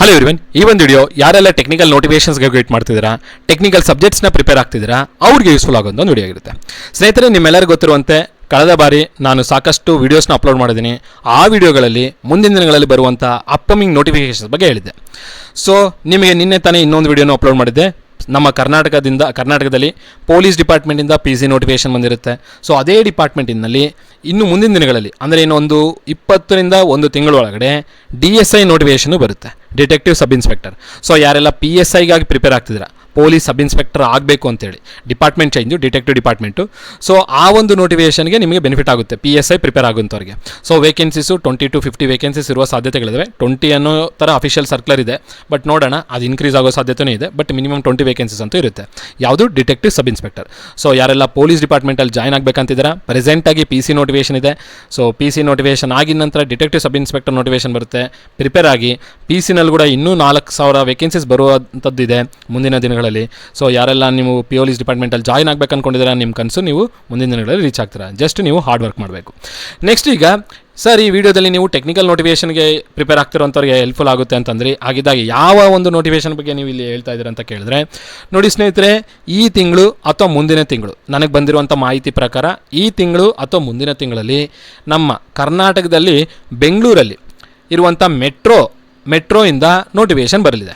Hello everyone, ಈ ಒಂದು video ಯಾರೆಲ್ಲ ಟೆಕ್ನಿಕಲ್ ನೋಟಿಫಿಕೇಶನ್ಸ್ಗೆ ವೇಟ್ ಮಾಡ್ತಿದ್ದೀರಾ, ಟೆಕ್ನಿಕಲ್ ಸಬ್ಜೆಕ್ಟ್ಸ್ನ ಪ್ರಿಪೇರ್ ಆಗ್ತಿದ್ದೀರಾ, ಅವ್ರಿಗೆ ಯೂಸ್ಫುಲ್ ಆಗೋದು ಒಂದು ವಿಡಿಯೋ ಆಗಿರುತ್ತೆ. ಸ್ನೇಹಿತರೆ, ನಿಮ್ಮೆಲ್ಲರಿಗೂ ಗೊತ್ತಿರುವಂತೆ ಕಳೆದ ಬಾರಿ ನಾನು ಸಾಕಷ್ಟು ವೀಡಿಯೋಸ್ನ ಅಪ್ಲೋಡ್ ಮಾಡಿದ್ದೀನಿ. ಆ ವಿಡಿಯೋಗಳಲ್ಲಿ ಮುಂದಿನ ದಿನಗಳಲ್ಲಿ ಬರುವಂಥ ಅಪ್ಕಮಿಂಗ್ ನೋಟಿಫಿಕೇಶನ್ಸ್ ಬಗ್ಗೆ ಹೇಳಿದ್ದೆ. ಸೊ ನಿಮಗೆ ನಿನ್ನೆ ತಾನೇ ಇನ್ನೊಂದು ವಿಡಿಯೋನ ಅಪ್ಲೋಡ್ ಮಾಡಿದ್ದೆ. ನಮ್ಮ ಕರ್ನಾಟಕದಲ್ಲಿ ಪೊಲೀಸ್ ಡಿಪಾರ್ಟ್ಮೆಂಟಿಂದ PC ನೋಟಿಫಿಕೇಶನ್ ಬಂದಿರುತ್ತೆ. ಸೊ ಅದೇ ಡಿಪಾರ್ಟ್ಮೆಂಟಿನಲ್ಲಿ ಇನ್ನು ಮುಂದಿನ ದಿನಗಳಲ್ಲಿ ಅಂದರೆ ಇನ್ನೊಂದು 20ರಿಂದ 1 ತಿಂಗಳೊಳಗಡೆ DSI ನೋಟಿಫಿಕೇಶನು ಬರುತ್ತೆ, ಡಿಟೆಕ್ಟಿವ್ ಸಬ್ ಇನ್ಸ್ಪೆಕ್ಟರ್. ಸೊ ಯಾರೆಲ್ಲ PSIಗಾಗಿ ಪ್ರಿಪೇರ್ ಆಗ್ತಿದ್ದೀರಾ, ಪೊಲೀಸ್ ಸಬ್ ಇನ್ಸ್ಪೆಕ್ಟರ್ ಆಗಬೇಕು ಅಂತೇಳಿ, department change, detective department. So ಆ ಒಂದು ನೋಟಿಫಿಕೇಷನ್ಗೆ ನಿಮಗೆ ಬೆನಿಫಿಟ್ ಆಗುತ್ತೆ PSI ಪ್ರಿಪೇರ್ ಆಗುವಂಥವ್ರಿಗೆ. ಸೊ ವೇಕೆನ್ಸೀಸು 20 to 50 ವೇಕೆನ್ಸೀಸ್ ಇರುವ ಸಾಧ್ಯತೆಗಳಿವೆ. 20 ಅನ್ನೋ ಥರ ಅಫಿಷಿಯಲ್ ಸರ್ಕ್ಯುಲರ್ ಇದೆ, ಬಟ್ ನೋಡೋಣ, ಅದು ಇನ್ಕ್ರೀಸ್ ಆಗೋ ಸಾಧ್ಯತೆಯೂ ಇದೆ. ಬಟ್ ಮಿನಿಮಮ್ 20 ವೇಕೆನ್ಸೀಸ್ ಅಂತೂ ಇರುತ್ತೆ. ಯಾವುದು? Detective sub inspector. ಸೊ ಯಾರೆಲ್ಲ ಪೊಲೀಸ್ ಡಿಪಾರ್ಟ್ಮೆಂಟಲ್ಲಿ ಜಾಯ್ನ್ ಆಗಬೇಕಂತಿದ್ದೀರಾ, ಪ್ರೆಸೆಂಟಾಗಿ PC ನೋಟಿಫಿಕೇಷನ್ ಇದೆ. ಸೊ PC ನೋಟಿಫಿಕೇಷನ್ ಆಗಿದ ನಂತರ ಡಿಟೆಕ್ಟಿವ್ ಸಬ್ ಇನ್ಸ್ಪೆಕ್ಟರ್ ನೋಟಿಫಿಕೇಷನ್ ಬರುತ್ತೆ. ಪ್ರಿಪೇರ್ ಆಗಿ. PCನಲ್ಲಿ ಕೂಡ ಇನ್ನೂ 4000 ವೇಕೆನ್ಸೀಸ್ ಬರುವಂಥದ್ದಿದೆ ಮುಂದಿನ ದಿನಗಳಲ್ಲಿ. ಸೊ ಯಾರೆಲ್ಲ ನೀವು ಪೊಲೀಸ್ ಡಿಪಾರ್ಟ್ಮೆಂಟಲ್ಲಿ ಜಾಯ್ನ್ ಆಗಬೇಕು ಅಂದ್ಕೊಂಡಿದ್ದೀರಾ, ನಿಮ್ಮ ಕನಸು ನೀವು ಮುಂದಿನ ದಿನಗಳಲ್ಲಿ ರೀಚ್ ಆಗ್ತೀರಾ. ಜಸ್ಟ್ ನೀವು ಹಾರ್ಡ್ ವರ್ಕ್ ಮಾಡಬೇಕು. ನೆಕ್ಸ್ಟ್, ಈಗ ಸರ್ ಈ ವಿಡಿಯೋದಲ್ಲಿ ನೀವು ಟೆಕ್ನಿಕಲ್ ನೋಟಿಫಿಕೇಷನ್ಗೆ ಪ್ರಿಪೇರ್ ಆಗ್ತಿರೋಂಥವ್ರಿಗೆ ಹೆಲ್ಪ್ಫುಲ್ ಆಗುತ್ತೆ ಅಂತಂದರೆ, ಆಗಿದ್ದಾಗ ಯಾವ ಒಂದು ನೋಟಿಫಿಕೇಷನ್ ಬಗ್ಗೆ ನೀವು ಇಲ್ಲಿ ಹೇಳ್ತಾ ಇದ್ದೀರಾ ಅಂತ ಕೇಳಿದ್ರೆ, ನೋಡಿ ಸ್ನೇಹಿತರೆ, ಈ ತಿಂಗಳು ಅಥವಾ ಮುಂದಿನ ತಿಂಗಳು ನನಗೆ ಬಂದಿರುವಂಥ ಮಾಹಿತಿ ಪ್ರಕಾರ ಈ ತಿಂಗಳು ಅಥವಾ ಮುಂದಿನ ತಿಂಗಳಲ್ಲಿ ನಮ್ಮ ಕರ್ನಾಟಕದಲ್ಲಿ ಬೆಂಗಳೂರಲ್ಲಿ ಇರುವಂಥ ಮೆಟ್ರೋಯಿಂದ ನೋಟಿಫಿಕೇಷನ್ ಬರಲಿದೆ.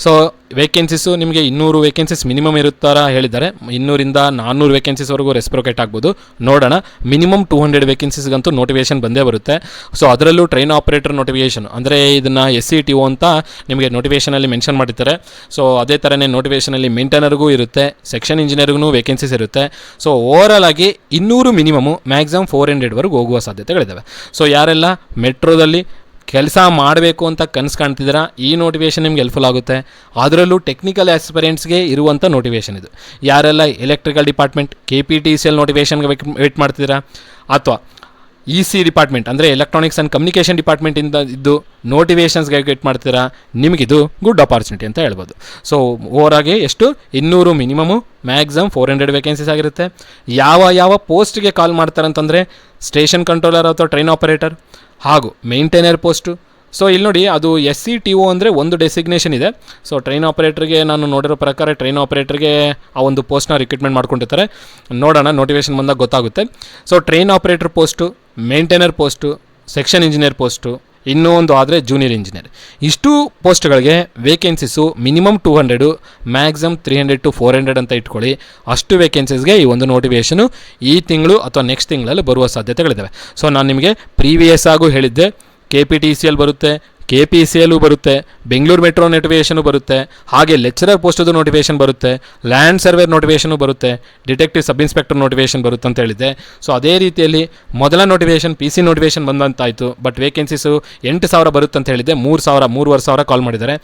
ಸೊ ವೇಕೆನ್ಸೀಸು ನಿಮಗೆ 200 ವೇಕೆನ್ಸೀಸ್ ಮಿನಿಮಮ್ ಇರುತ್ತಾರ ಹೇಳಿದ್ದಾರೆ. 200ರಿಂದ 400 ವೇಕೆನ್ಸೀಸ್ವರೆಗೂ ರೆಸ್ಪ್ರೊಕೇಟ್ ಆಗ್ಬೋದು. ನೋಡೋಣ, ಮಿನಿಮಮ್ 200 ವೇಕೆನ್ಸೀಸ್ಗಂತೂ ನೋಟಿಫಿಕೇಷನ್ ಬಂದೇ ಬರುತ್ತೆ. ಸೊ ಅದರಲ್ಲೂ ಟ್ರೈನ್ ಆಪರೇಟರ್ ನೋಟಿಫಿಕೇಷನ್ ಅಂದರೆ ಇದನ್ನು SCTO ಅಂತ ನಿಮಗೆ ನೋಟಿಫಿಕೇಷನಲ್ಲಿ ಮೆನ್ಷನ್ ಮಾಡಿರ್ತಾರೆ. ಸೊ ಅದೇ ಥರನೇ ನೋಟಿಫಿಕೇಷನಲ್ಲಿ ಮೇಂಟೈನರ್ಗೂ ಇರುತ್ತೆ, ಸೆಕ್ಷನ್ ಇಂಜಿನಿಯರ್ಗೂ ವೇಕೆನ್ಸೀಸ್ ಇರುತ್ತೆ. ಸೊ ಓವರಾಲ್ ಆಗಿ 200 ಮಿನಿಮಮು, ಮ್ಯಾಕ್ಸಿಮಮ್ 400ವರೆಗೂ ಹೋಗುವ ಸಾಧ್ಯತೆಗಳಿದ್ದಾವೆ. ಸೊ ಯಾರೆಲ್ಲ ಮೆಟ್ರೋದಲ್ಲಿ ಕೆಲಸ ಮಾಡಬೇಕು ಅಂತ ಕನಸು ಕಾಣ್ತಿದ್ದೀರಾ, ಈ ನೋಟಿಫಿಕೇಷನ್ ನಿಮ್ಗೆ ಹೆಲ್ಪ್ಫುಲ್ ಆಗುತ್ತೆ. ಅದರಲ್ಲೂ ಟೆಕ್ನಿಕಲ್ ಆಸ್ಪಿರೆಂಟ್ಸ್ಗೆ ಇರುವಂಥ ನೋಟಿಫಿಕೇಷನ್ ಇದು. ಯಾರೆಲ್ಲ ಎಲೆಕ್ಟ್ರಿಕಲ್ ಡಿಪಾರ್ಟ್ಮೆಂಟ್ KPTCL ನೋಟಿಫಿಕೇಷನ್ಗೆ ವೇಟ್ ಮಾಡ್ತಿದ್ದೀರಾ, ಅಥವಾ EC ಡಿಪಾರ್ಟ್ಮೆಂಟ್ ಅಂದರೆ ಎಲೆಕ್ಟ್ರಾನಿಕ್ಸ್ ಆ್ಯಂಡ್ ಕಮ್ಯುನಿಕೇಷನ್ ಡಿಪಾರ್ಟ್ಮೆಂಟಿಂದ ಇದ್ದು ನೋಟಿಫಿಕೇಷನ್ಸ್ಗೆ ವೇಟ್ ಮಾಡ್ತೀರಾ, ನಿಮಗಿದು ಗುಡ್ ಆಪರ್ಚುನಿಟಿ ಅಂತ ಹೇಳ್ಬೋದು. ಸೊ ಓವರಾಗಿ ಎಷ್ಟು 200 ಮಿನಿಮಮು, ಮ್ಯಾಕ್ಸಿಮಮ್ 400 ವೇಕೆನ್ಸೀಸ್ ಆಗಿರುತ್ತೆ. ಯಾವ ಪೋಸ್ಟ್ಗೆ ಕಾಲ್ ಮಾಡ್ತಾರೆ ಅಂತಂದರೆ ಸ್ಟೇಷನ್ ಕಂಟ್ರೋಲರ್ ಅಥವಾ ಟ್ರೈನ್ ಆಪರೇಟರ್ ಹಾಗೂ ಮೇಂಟೈನರ್ ಪೋಸ್ಟು. ಸೊ ಇಲ್ಲಿ ನೋಡಿ, ಅದು SCTO ಅಂದರೆ ಒಂದು ಡೆಸಿಗ್ನೇಷನ್ ಇದೆ. ಸೊ ಟ್ರೈನ್ ಆಪರೇಟರ್ಗೆ ನಾನು ನೋಡಿರೋ ಪ್ರಕಾರ ಟ್ರೈನ್ ಆಪರೇಟರ್ಗೆ ಆ ಒಂದು ಪೋಸ್ಟ್ನ ರಿಕ್ರೂಟ್ಮೆಂಟ್ ಮಾಡ್ಕೊಂಡಿರ್ತಾರೆ. ನೋಡೋಣ, ನೋಟಿಫಿಕೇಷನ್ ಬಂದಾಗ ಗೊತ್ತಾಗುತ್ತೆ. So train operator post, maintainer post, section engineer post, ಇನ್ನೂ ಒಂದು ಆದರೆ ಜೂನಿಯರ್ ಇಂಜಿನಿಯರ್. ಇಷ್ಟು ಪೋಸ್ಟ್ಗಳಿಗೆ ವೇಕೆನ್ಸೀಸು ಮಿನಿಮಮ್ 200, ಮ್ಯಾಕ್ಸಿಮಮ್ 300 to 400 ಅಂತ ಇಟ್ಕೊಳ್ಳಿ. ಅಷ್ಟು ವೇಕೆನ್ಸೀಸ್ಗೆ ಈ ಒಂದು ನೋಟಿಫಿಕೇಷನು ಈ ತಿಂಗಳು ಅಥವಾ ನೆಕ್ಸ್ಟ್ ತಿಂಗಳಲ್ಲಿ ಬರುವ ಸಾಧ್ಯತೆಗಳಿದ್ದಾವೆ. ಸೊ ನಾನು ನಿಮಗೆ ಪ್ರೀವಿಯಸ್ ಆಗು ಹೇಳಿದ್ದೆ, KPTCL ಬರುತ್ತೆ, KPCL ಬರುತ್ತೆ, ಬೆಂಗಳೂರು ಮೆಟ್ರೋ ನೋಟಿಫಿಕೇಷನು ಬರುತ್ತೆ, ಹಾಗೆ ಲೆಕ್ಚರರ್ ಪೋಸ್ಟದು ನೋಟಿಫಿಕೇಷನ್ ಬರುತ್ತೆ, ಲ್ಯಾಂಡ್ ಸರ್ವೇರ್ ನೋಟಿಫಿಕೇಷನು ಬರುತ್ತೆ, ಡಿಟೆಕ್ಟಿವ್ ಸಬ್ ಇನ್ಸ್ಪೆಕ್ಟರ್ ನೋಟಿಫಿಕೇಷನ್ ಬರುತ್ತೆ ಅಂತ ಹೇಳಿದ್ದೆ. ಸೊ ಅದೇ ರೀತಿಯಲ್ಲಿ ಮೊದಲ ನೋಟಿಫಿಕೇಷನ್ PC ನೋಟಿಫಿಕೇಷನ್ ಬಂದಂತಾಯಿತು, ಬಟ್ ವೇಕೆನ್ಸೀಸು 8000 ಬರುತ್ತೆ ಅಂತ ಹೇಳಿದ್ದೆ. 3,000 ಕಾಲ್ ಮಾಡಿದ್ದಾರೆ.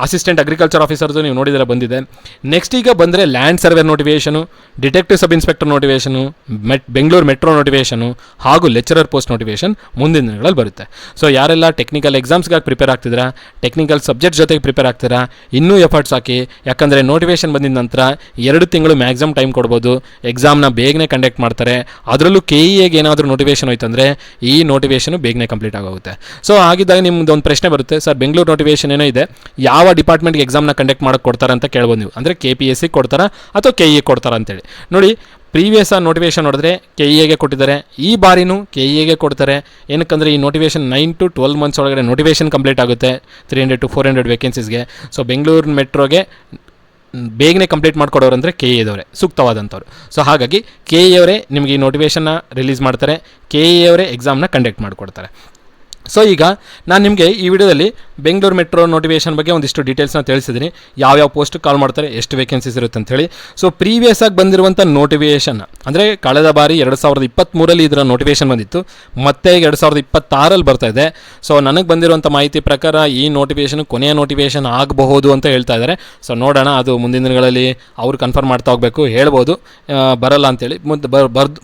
ಅಸಿಸ್ಟೆಂಟ್ ಅಗ್ರಿಕಲ್ಚರ್ ಆಫೀಸರ್ದು ನೀವು ನೋಡಿದರೆ ಬಂದಿದೆ. ನೆಕ್ಸ್ಟ್ ಈಗ ಬಂದರೆ land surveyor notification, detective sub inspector notification, Bengaluru metro notification ಹಾಗೂ ಲೆಕ್ಚರರ್ ಪೋಸ್ಟ್ ನೋಟಿಫಿಕೇಷನ್ ಮುಂದಿನ ದಿನಗಳಲ್ಲಿ ಬರುತ್ತೆ. ಸೊ ಯಾರೆಲ್ಲ ಟೆಕ್ನಿಕಲ್ ಎಕ್ಸಾಮ್ಸ್ಗಾಗಿ ಪ್ರಿಪೇರ್ ಆಗ್ತಿದ್ದೀರಾ, ಟೆಕ್ನಿಕಲ್ ಸಬ್ಜೆಕ್ಟ್ ಜೊತೆಗೆ ಪ್ರಿಪೇರ್ ಆಗ್ತೀರಾ, ಇನ್ನೂ ಎಫರ್ಟ್ಸ್ ಹಾಕಿ. ಯಾಕಂದರೆ ನೋಟಿಫಿಕೇಷನ್ ಬಂದಿದ ನಂತರ 2 ತಿಂಗಳು ಮ್ಯಾಕ್ಸಿಮಮ್ ಟೈಮ್ ಕೊಡ್ಬೋದು. ಎಕ್ಸಾಮ್ನ ಬೇಗನೆ ಕಂಡಕ್ಟ್ ಮಾಡ್ತಾರೆ. ಅದರಲ್ಲೂ KEAಗೆ ಏನಾದರೂ ನೋಟಿಫಿಕೇಷನ್ ಹೋಯ್ತಂದರೆ ಈ ನೋಟಿಫಿಕೇಷನು ಬೇಗನೆ ಕಂಪ್ಲೀಟ್ ಆಗೋಗುತ್ತೆ. ಸೊ ಆಗಿದ್ದಾಗ ನಿಮ್ದು ಒಂದು ಪ್ರಶ್ನೆ ಬರುತ್ತೆ, ಸರ್ ಬೆಂಗಳೂರು ನೋಟಿಫಿಕೇಷನ್ ಏನೋ ಇದೆ, ಯಾವ ಡಿಪಾರ್ಟ್ಮೆಂಟ್ಗೆ ಎಕ್ಸಾಮ್ನ ಕಂಡಕ್ಟ್ ಮಾಡೋಕ್ಕೆ ಕೊಡ್ತಾರೆ ಅಂತ ಕೇಳ್ಬೋದು ನೀವು. ಅಂದರೆ KPSC ಕೊಡ್ತಾರಾ ಅಥವಾ KE ಕೊಡ್ತಾರಾ ಅಂತೇಳಿ. ನೋಡಿ, ಪ್ರೀವಿಯಸ್ ನೋಟಿಫಿಕೇಷನ್ ನೋಡಿದ್ರೆ KEAಗೆ ಕೊಟ್ಟಿದ್ದಾರೆ, ಈ ಬಾರಿನೂ KEAಗೆ ಕೊಡ್ತಾರೆ. ಏನಕ್ಕಂದರೆ ಈ ನೋಟಿಫಿಕೇಷನ್ 9 to 12 ಮಂತ್ಸ್ ಒಳಗಡೆ ನೋಟಿಫಿಕೇಷನ್ ಕಂಪ್ಲೀಟ್ ಆಗುತ್ತೆ 300 to 400 ವೇಕೆನ್ಸೀಸ್ಗೆ. ಸೊ ಬೆಂಗಳೂರು ಮೆಟ್ರೋಗೆ ಬೇಗನೆ ಕಂಪ್ಲೀಟ್ ಮಾಡಿಕೊಡೋರು ಅಂದರೆ KEAದವರೇ ಸೂಕ್ತವಾದಂಥವ್ರು. ಸೊ ಹಾಗಾಗಿ KEAವರೇ ನಿಮಗೆ ಈ ನೋಟಿಫಿಕೇಷನ್ನ ರಿಲೀಸ್ ಮಾಡ್ತಾರೆ, KEAವರೇ ಎಕ್ಸಾಮ್ನ ಕಂಡಕ್ಟ್ ಮಾಡಿಕೊಡ್ತಾರೆ. ಸೊ ಈಗ ನಾನು ನಿಮಗೆ ಈ ವಿಡಿಯೋದಲ್ಲಿ ಬೆಂಗಳೂರು ಮೆಟ್ರೋ ನೋಟಿಫಿಕೇಷನ್ ಬಗ್ಗೆ ಒಂದಿಷ್ಟು ಡೀಟೇಲ್ಸ್ನ ತಿಳಿಸಿದ್ದೀನಿ. ಯಾವ್ಯಾವ ಪೋಸ್ಟ್ ಕಾಲ್ ಮಾಡ್ತಾರೆ, ಎಷ್ಟು ವೇಕೆನ್ಸೀಸ್ ಇರುತ್ತೆ ಅಂತೇಳಿ. ಸೊ ಪ್ರೀವಿಯಸ್ ಆಗಿ ಬಂದಿರುವಂಥ ನೋಟಿಫಿಕೇಷನ್ ಅಂದರೆ ಕಳೆದ ಬಾರಿ 2023 ಇದರ ನೋಟಿಫಿಕೇಷನ್ ಬಂದಿತ್ತು, ಮತ್ತೆ 2026 ಬರ್ತಾ ಇದೆ. ಸೊ ನನಗೆ ಬಂದಿರುವಂಥ ಮಾಹಿತಿ ಪ್ರಕಾರ ಈ ನೋಟಿಫಿಕೇಷನ್ ಕೊನೆಯ ನೋಟಿಫಿಕೇಷನ್ ಆಗಬಹುದು ಅಂತ ಹೇಳ್ತಾ ಇದ್ದಾರೆ. ಸೊ ನೋಡೋಣ, ಅದು ಮುಂದಿನ ದಿನಗಳಲ್ಲಿ ಅವ್ರು ಕನ್ಫರ್ಮ್ ಮಾಡ್ತಾ ಹೋಗಬೇಕು. ಹೇಳ್ಬೋದು ಬರಲ್ಲ ಅಂತೇಳಿ,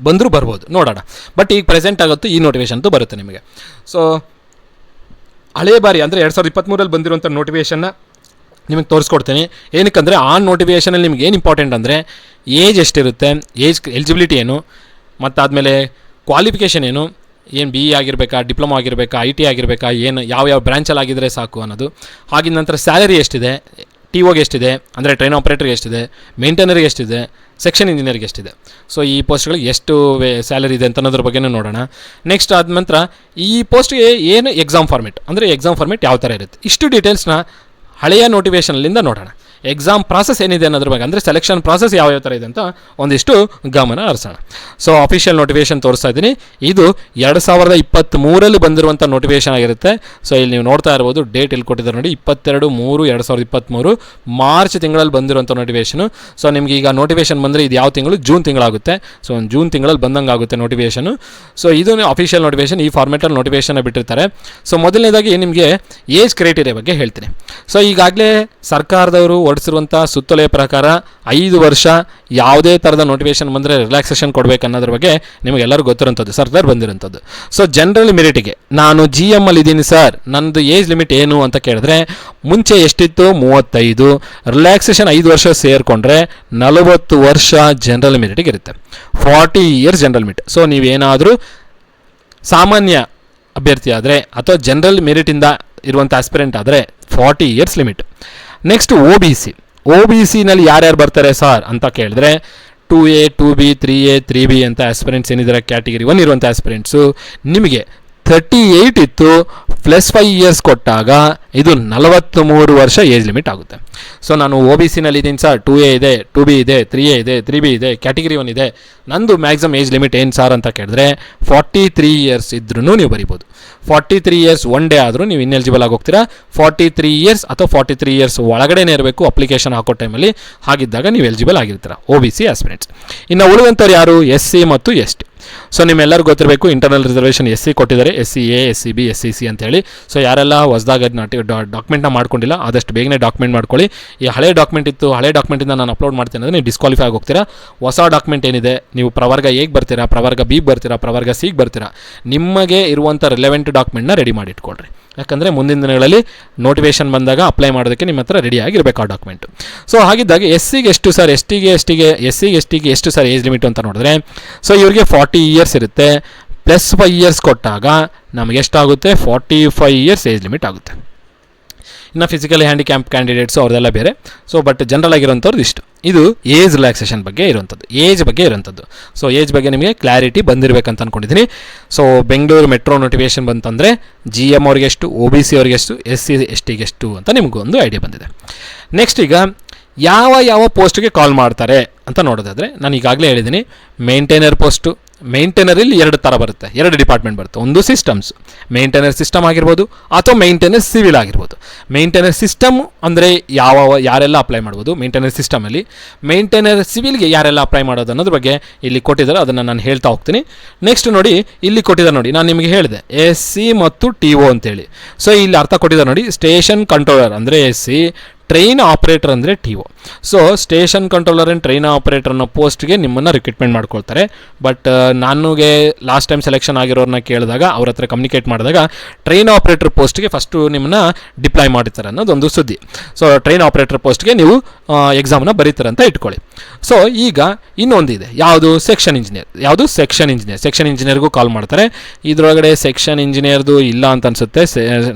ಬಂದರೂ ಬರ್ಬೋದು, ನೋಡೋಣ. ಬಟ್ ಈಗ ಪ್ರೆಸೆಂಟ್ ಆಗುತ್ತೋ ಈ ನೋಟಿಫಿಕೇಷನ್ ಅಂತೂ ಬರುತ್ತೆ ನಿಮಗೆ. ಸೊ ಹಳೆಯ ಬಾರಿ ಅಂದರೆ 2023 ಬಂದಿರುವಂಥ ನೋಟಿಫಿಕೇಷನ್ನ ನಿಮಗೆ ತೋರಿಸ್ಕೊಡ್ತೀನಿ. ಏನಕ್ಕಂದರೆ ಆ ನೋಟಿಫಿಕೇಷನಲ್ಲಿ ನಿಮ್ಗೆ ಏನು ಇಂಪಾರ್ಟೆಂಟ್ ಅಂದರೆ ಏಜ್ ಎಷ್ಟಿರುತ್ತೆ, ಏಜ್ ಎಲಿಜಿಬಿಲಿಟಿ ಏನು, ಮತ್ತು ಆದಮೇಲೆ ಕ್ವಾಲಿಫಿಕೇಷನ್ ಏನು, ಏನು BE ಆಗಿರಬೇಕಾ, ಡಿಪ್ಲೊಮಾ ಆಗಿರಬೇಕಾ, IT ಆಗಿರಬೇಕಾ, ಏನು ಯಾವ ಬ್ರ್ಯಾಂಚಲ್ಲಿ ಆಗಿದ್ರೆ ಸಾಕು ಅನ್ನೋದು. ಆಗಿದ ನಂತರ ಸ್ಯಾಲರಿ ಎಷ್ಟಿದೆ, TOಗೆ ಎಷ್ಟಿದೆ ಅಂದರೆ ಟ್ರೈನ್ ಆಪ್ರೇಟರ್ಗೆ ಎಷ್ಟಿದೆ, ಮೇಂಟೈನರ್ಗೆ ಎಷ್ಟಿದೆ, ಸೆಕ್ಷನ್ ಇಂಜಿನಿಯರ್ಗೆ ಎಷ್ಟಿದೆ. ಸೊ ಈ ಪೋಸ್ಟ್ಗಳಿಗೆ ಎಷ್ಟು ಸ್ಯಾಲರಿ ಇದೆ ಅಂತ ಅನ್ನೋದ್ರ ಬಗ್ಗೆನೂ ನೋಡೋಣ. ನೆಕ್ಸ್ಟ್ ಆದ ನಂತರ ಈ ಪೋಸ್ಟ್ಗೆ ಏನು ಎಕ್ಸಾಮ್ ಫಾರ್ಮೆಟ್ ಅಂದರೆ ಎಕ್ಸಾಮ್ ಫಾರ್ಮೆಟ್ ಯಾವ ಥರ ಇರುತ್ತೆ, ಇಷ್ಟು ಡೀಟೇಲ್ಸ್ನ ಹಳೆಯ ನೋಟಿಫಿಕೇಷನಲ್ಲಿಂದ ನೋಡೋಣ. ಎಕ್ಸಾಮ್ ಪ್ರಾಸೆಸ್ ಏನಿದೆ ಅನ್ನೋದ್ರ ಬಗ್ಗೆ ಅಂದರೆ ಸೆಲೆಕ್ಷನ್ ಪ್ರಾಸೆಸ್ ಯಾವ ಥರ ಇದೆ ಅಂತ ಒಂದಿಷ್ಟು ಗಮನ ಹರಿಸೋಣ. ಸೊ ಅಫಿಷಿಯಲ್ ನೋಟಿಫಿಕೇಷನ್ ತೋರಿಸ್ತಾ ಇದ್ದೀನಿ. ಇದು 2023 ಬಂದಿರುವಂಥ ನೋಟಿಫಿಕೇಷನ್ ಆಗಿರುತ್ತೆ. ಸೊ ಇಲ್ಲಿ ನೀವು ನೋಡ್ತಾ ಇರ್ಬೋದು, ಡೇಟ್ ಇಲ್ಲಿ ಕೊಟ್ಟಿದ್ದಾರೆ ನೋಡಿ, 22/3/2023 ಮಾರ್ಚ್ ತಿಂಗಳಲ್ಲಿ ಬಂದಿರುವಂಥ ನೋಟಿಫಿಕೇಷನು. ಸೊ ನಿಮಗೆ ಈಗ ನೋಟಿಫಿಕೇಷನ್ ಬಂದರೆ ಇದು ಯಾವ ತಿಂಗಳು, ಜೂನ್ ತಿಂಗಳಾಗುತ್ತೆ. ಸೊ ಒಂದು ಜೂನ್ ತಿಂಗಳಲ್ಲಿ ಬಂದಂಗೆ ಆಗುತ್ತೆ ನೋಟಿಫಿಕೇಷನು. ಸೊ ಇದು ಅಫಿಷಿಯಲ್ ನೋಟಿಫಿಕೇಷನ್, ಈ ಫಾರ್ಮೆಟಲ್ಲಿ ನೋಟಿಫಿಕೇಷನ್ ಬಿಟ್ಟಿರ್ತಾರೆ. ಸೊ ಮೊದಲನೇದಾಗಿ ನಿಮಗೆ ಏಜ್ ಕ್ರೈಟೀರಿಯಾ ಬಗ್ಗೆ ಹೇಳ್ತೀನಿ. ಸೊ ಈಗಾಗಲೇ ಸರ್ಕಾರದವರು ಹೊರಡಿಸಿರುವಂಥ ಸುತ್ತೋಲೆಯ ಪ್ರಕಾರ 5 ವರ್ಷ ಯಾವುದೇ ಥರದ ನೋಟಿಫಿಕೇಷನ್ ಬಂದರೆ ರಿಲ್ಯಾಕ್ಸೇಷನ್ ಕೊಡಬೇಕು ಅನ್ನೋದ್ರ ಬಗ್ಗೆ ನಿಮಗೆಲ್ಲರೂ ಗೊತ್ತಿರೋಂಥದ್ದು, ಸರ್ಕಾರ ಬಂದಿರೋಂಥದ್ದು. ಸೊ ಜನರಲ್ ಮೆರಿಟಿಗೆ ನಾನು GM ಅಲ್ಲಿ ಇದ್ದೀನಿ ಸರ್, ನನ್ನದು ಏಜ್ ಲಿಮಿಟ್ ಏನು ಅಂತ ಕೇಳಿದ್ರೆ ಮುಂಚೆ ಎಷ್ಟಿತ್ತು 35, ರಿಲ್ಯಾಕ್ಸೇಷನ್ 5 ವರ್ಷ ಸೇರಿಕೊಂಡ್ರೆ 40 ವರ್ಷ ಜನರಲ್ ಮೆರಿಟಿಗೆ ಇರುತ್ತೆ, 40 ಇಯರ್ಸ್ ಜನರಲ್ ಮೆರಿಟ್. ಸೊ ನೀವೇನಾದರೂ ಸಾಮಾನ್ಯ ಅಭ್ಯರ್ಥಿ ಆದರೆ ಅಥವಾ ಜನರಲ್ ಮೆರಿಟಿಂದ ಇರುವಂಥ ಆಸ್ಪಿರೆಂಟ್ ಆದರೆ 40 years limit. Next O B ಸಿನಲ್ಲಿ ಯಾರ್ಯಾರು ಬರ್ತಾರೆ ಸರ್ ಅಂತ ಕೇಳಿದ್ರೆ 2A 2B 3A 3B ಅಂತ ಆಸ್ಪಿರೆಂಟ್ಸ್ ಏನಿದ್ದಾರೆ, ಕ್ಯಾಟಗಿರಿ 1 ಇರುವಂಥ ಆಸ್ಪಿರೆಂಟ್ಸು ನಿಮಗೆ 38 ಇತ್ತು, +5 ಇಯರ್ಸ್ ಕೊಟ್ಟಾಗ ಇದು 43 ವರ್ಷ ಏಜ್ ಲಿಮಿಟ್ ಆಗುತ್ತೆ. ಸೊ ನಾನು OBCನಲ್ಲಿ ಇದ್ದೀನಿ ಸರ್, 2A ಇದೆ, 2B ಇದೆ, 3A ಇದೆ, 3B ಇದೆ, ಕ್ಯಾಟಗಿರಿ 1 ಇದೆ, ನಂದು ಮ್ಯಾಕ್ಸಿಮಮ್ ಏಜ್ ಲಿಮಿಟ್ ಏನು ಸರ್ ಅಂತ ಕೇಳಿದ್ರೆ 43 ಇಯರ್ಸ್ ಇದ್ರೂ ನೀವು ಬರಿಬೋದು. 43 ಇಯರ್ಸ್ ಒನ್ ಡೇ ಆದರೂ ನೀವು ಇನ್ಎಲಿಜಿಬಲ್ ಆಗಿ ಹೋಗ್ತೀರಾ. 43 ಇಯರ್ಸ್ ಅಥವಾ 43 ಇಯರ್ಸ್ ಒಳಗಡೆನೇ ಇರಬೇಕು ಅಪ್ಲಿಕೇಶನ್ ಹಾಕೋ ಟೈಮಲ್ಲಿ. ಹಾಗಿದ್ದಾಗ ನೀವು ಎಲಿಜಿಬಲ್ ಆಗಿರ್ತೀರ OBC ಆಸ್ಪಿರೆಂಟ್ಸ್. ಇನ್ನು ಉಳಿದಂಥವ್ರು ಯಾರು, SC ಮತ್ತು ST. ಸೊ ನಿಮ್ಮೆಲ್ಲರಿಗೂ ಗೊತ್ತಿರಬೇಕು, ಇಂಟರ್ನಲ್ ರಿಸರ್ವೇಷನ್ SC ಕೊಟ್ಟಿದ್ದಾರೆ, SCA SCB SCC ಅಂತ ಹೇಳಿ. ಸೊ ಯಾರೆಲ್ಲ ಹೊಸದಾಗಿ ಡಾಕ್ಯುಮೆಂಟ್ನ ಮಾಡ್ಕೊಂಡಿಲ್ಲ ಆದಷ್ಟು ಬೇಗನೆ ಡಾಕ್ಯುಮೆಂಟ್ ಮಾಡ್ಕೊಳ್ಳಿ. ಈ ಹಳೆ ಡಾಕ್ಯುಮೆಂಟ್ ಇತ್ತು, ಹಳೆ ಡಾಕ್ಯುಮೆಂಟಿಂದ ನಾನು ಅಪ್ಲೋಡ್ ಮಾಡ್ತೀನಿ ಅಂದರೆ ನೀವು ಡಿಸ್ಕ್ವಾಲಿಫೈ ಆಗಿ ಹೋಗ್ತೀರಾ. ಹೊಸ ಡಾಕ್ಯುಮೆಂಟ್ ಏನಿದೆ, ನೀವು ಪ್ರವರ್ಗ ಎಗೆ ಬರ್ತೀರಾ, ಪ್ರವರ್ಗ B ಬರ್ತೀರಾ, ಪ್ರವರ್ಗ C ಬರ್ತೀರಾ, ನಿಮಗೆ ಇರುವಂಥ ರಿಲೆವೆಂಟ್ ಡಾಕ್ಯುಮೆಂಟ್ನ ರೆಡಿ ಮಾಡಿ ಇಟ್ಕೊಳ್ರಿ. ಯಾಕಂದರೆ ಮುಂದಿನ ದಿನಗಳಲ್ಲಿ ನೋಟಿಫಿಕೇಷನ್ ಬಂದಾಗ ಅಪ್ಲೈ ಮಾಡೋದಕ್ಕೆ ನಿಮ್ಮ ಹತ್ರ ರೆಡಿ ಆಗಿರಬೇಕು ಆ ಡಾಕ್ಯುಮೆಂಟು. ಸೊ ಹಾಗಿದ್ದಾಗ SCಗೆ ಎಷ್ಟು ಸರ್, SCಗೆ ಎಷ್ಟು ಸರ್ ಏಜ್ ಲಿಮಿಟ್ ಅಂತ ನೋಡಿದ್ರೆ, ಸೊ ಇವರಿಗೆ 40 ಇಯರ್ಸ್ ಇರುತ್ತೆ, +5 ಇಯರ್ಸ್ ಕೊಟ್ಟಾಗ ನಮಗೆ ಎಷ್ಟಾಗುತ್ತೆ 45 ಇಯರ್ಸ್ ಏಜ್ ಲಿಮಿಟ್ ಆಗುತ್ತೆ. ಇನ್ನು ಫಿಸಿಕಲಿ ಹ್ಯಾಂಡಿಕ್ಯಾಪ್ ಕ್ಯಾಂಡಿಡೇಟ್ಸು ಅವ್ರದೆಲ್ಲ ಬೇರೆ. ಸೊ ಬಟ್ ಜನರಲ್ ಆಗಿರೋಂಥವ್ರದ್ದು ಇಷ್ಟು. ಇದು ಏಜ್ ರಿಲ್ಯಾಕ್ಸೇಷನ್ ಬಗ್ಗೆ ಇರುವಂಥದ್ದು, ಏಜ್ ಬಗ್ಗೆ ಇರೋಂಥದ್ದು. ಸೊ ಏಜ್ ಬಗ್ಗೆ ನಿಮಗೆ ಕ್ಲಾರಿಟಿ ಬಂದಿರಬೇಕಂತ ಅಂದ್ಕೊಂಡಿದ್ದೀನಿ. ಸೊ ಬೆಂಗಳೂರು ಮೆಟ್ರೋ ನೋಟಿಫಿಕೇಷನ್ ಬಂತಂದರೆ GM ಅವ್ರಿಗೆ ಎಷ್ಟು, OBC ಅವ್ರಿಗೆ ಎಷ್ಟು, SC STಗೆ ಎಷ್ಟು ಅಂತ ನಿಮಗೊಂದು ಐಡಿಯಾ ಬಂದಿದೆ. ನೆಕ್ಸ್ಟ್ ಈಗ ಯಾವ ಪೋಸ್ಟ್ಗೆ ಕಾಲ್ ಮಾಡ್ತಾರೆ ಅಂತ ನೋಡೋದಾದರೆ, ನಾನು ಈಗಾಗಲೇ ಹೇಳಿದ್ದೀನಿ ಮೇಂಟೈನರ್ ಪೋಸ್ಟು. ಮೇಂಟೈನರಲ್ಲಿ 2 ಥರ ಬರುತ್ತೆ, 2 ಡಿಪಾರ್ಟ್ಮೆಂಟ್ ಬರುತ್ತೆ. ಒಂದು ಸಿಸ್ಟಮ್ಸ್, ಮೇಂಟೈನರ್ ಸಿಸ್ಟಮ್ ಆಗಿರ್ಬೋದು ಅಥವಾ ಮೇಂಟೈನರ್ ಸಿವಿಲ್ ಆಗಿರ್ಬೋದು. ಮೇಂಟೈನರ್ ಸಿಸ್ಟಮ್ ಅಂದರೆ ಯಾರೆಲ್ಲ ಅಪ್ಲೈ ಮಾಡ್ಬೋದು ಮೇಂಟೈನರ್ ಸಿಸ್ಟಮಲ್ಲಿ, ಮೇಂಟೈನರ್ ಸಿವಿಲ್ಗೆ ಯಾರೆಲ್ಲ ಅಪ್ಲೈ ಮಾಡೋದು ಅನ್ನೋದ್ರ ಬಗ್ಗೆ ಇಲ್ಲಿ ಕೊಟ್ಟಿದ್ದಾರೆ, ಅದನ್ನು ನಾನು ಹೇಳ್ತಾ ಹೋಗ್ತೀನಿ. ನೆಕ್ಸ್ಟ್ ನೋಡಿ, ಇಲ್ಲಿ ಕೊಟ್ಟಿದ್ದಾರೆ ನೋಡಿ, ನಾನು ನಿಮಗೆ ಹೇಳಿದೆ SC ಮತ್ತು TO ಅಂತೇಳಿ. ಸೊ ಇಲ್ಲಿ ಅರ್ಥ ಕೊಟ್ಟಿದ್ದಾರೆ ನೋಡಿ, ಸ್ಟೇಷನ್ ಕಂಟ್ರೋಲರ್ ಅಂದರೆ SC, ಟ್ರೈನ್ ಆಪ್ರೇಟರ್ ಅಂದರೆ TO. So station controller and train operator ಅನ್ನೋ ಪೋಸ್ಟ್ಗೆ ನಿಮ್ಮನ್ನು ರಿಕ್ರೂಟ್ಮೆಂಟ್ ಮಾಡ್ಕೊಳ್ತಾರೆ. ಬಟ್ ನನಗೆ ಲಾಸ್ಟ್ ಟೈಮ್ ಸೆಲೆಕ್ಷನ್ ಆಗಿರೋರನ್ನ ಕೇಳಿದಾಗ ಅವ್ರ ಹತ್ರ ಕಮ್ಯುನಿಕೇಟ್ ಮಾಡಿದಾಗ ಟ್ರೈನ್ ಆಪ್ರೇಟರ್ ಪೋಸ್ಟ್ಗೆ ಫಸ್ಟು ನಿಮ್ಮನ್ನು ಡಿಪ್ಲಾಯ್ ಮಾಡಿರ್ತಾರೆ ಅನ್ನೋದೊಂದು ಸುದ್ದಿ. ಸೊ ಟ್ರೈನ್ ಆಪ್ರೇಟರ್ ಪೋಸ್ಟ್ಗೆ ನೀವು ಎಕ್ಸಾಮ್ನ ಬರೀತಾರೆ ಅಂತ ಇಟ್ಕೊಳ್ಳಿ. ಸೊ ಈಗ ಇನ್ನೊಂದಿದೆ, ಸೆಕ್ಷನ್ ಇಂಜಿನಿಯರ್. ಸೆಕ್ಷನ್ ಇಂಜಿನಿಯರ್ಗೂ ಕಾಲ್ ಮಾಡ್ತಾರೆ. ಇದರೊಳಗಡೆ ಸೆಕ್ಷನ್ ಇಂಜಿನಿಯರ್ದು ಇಲ್ಲ ಅಂತ ಅನಿಸುತ್ತೆ.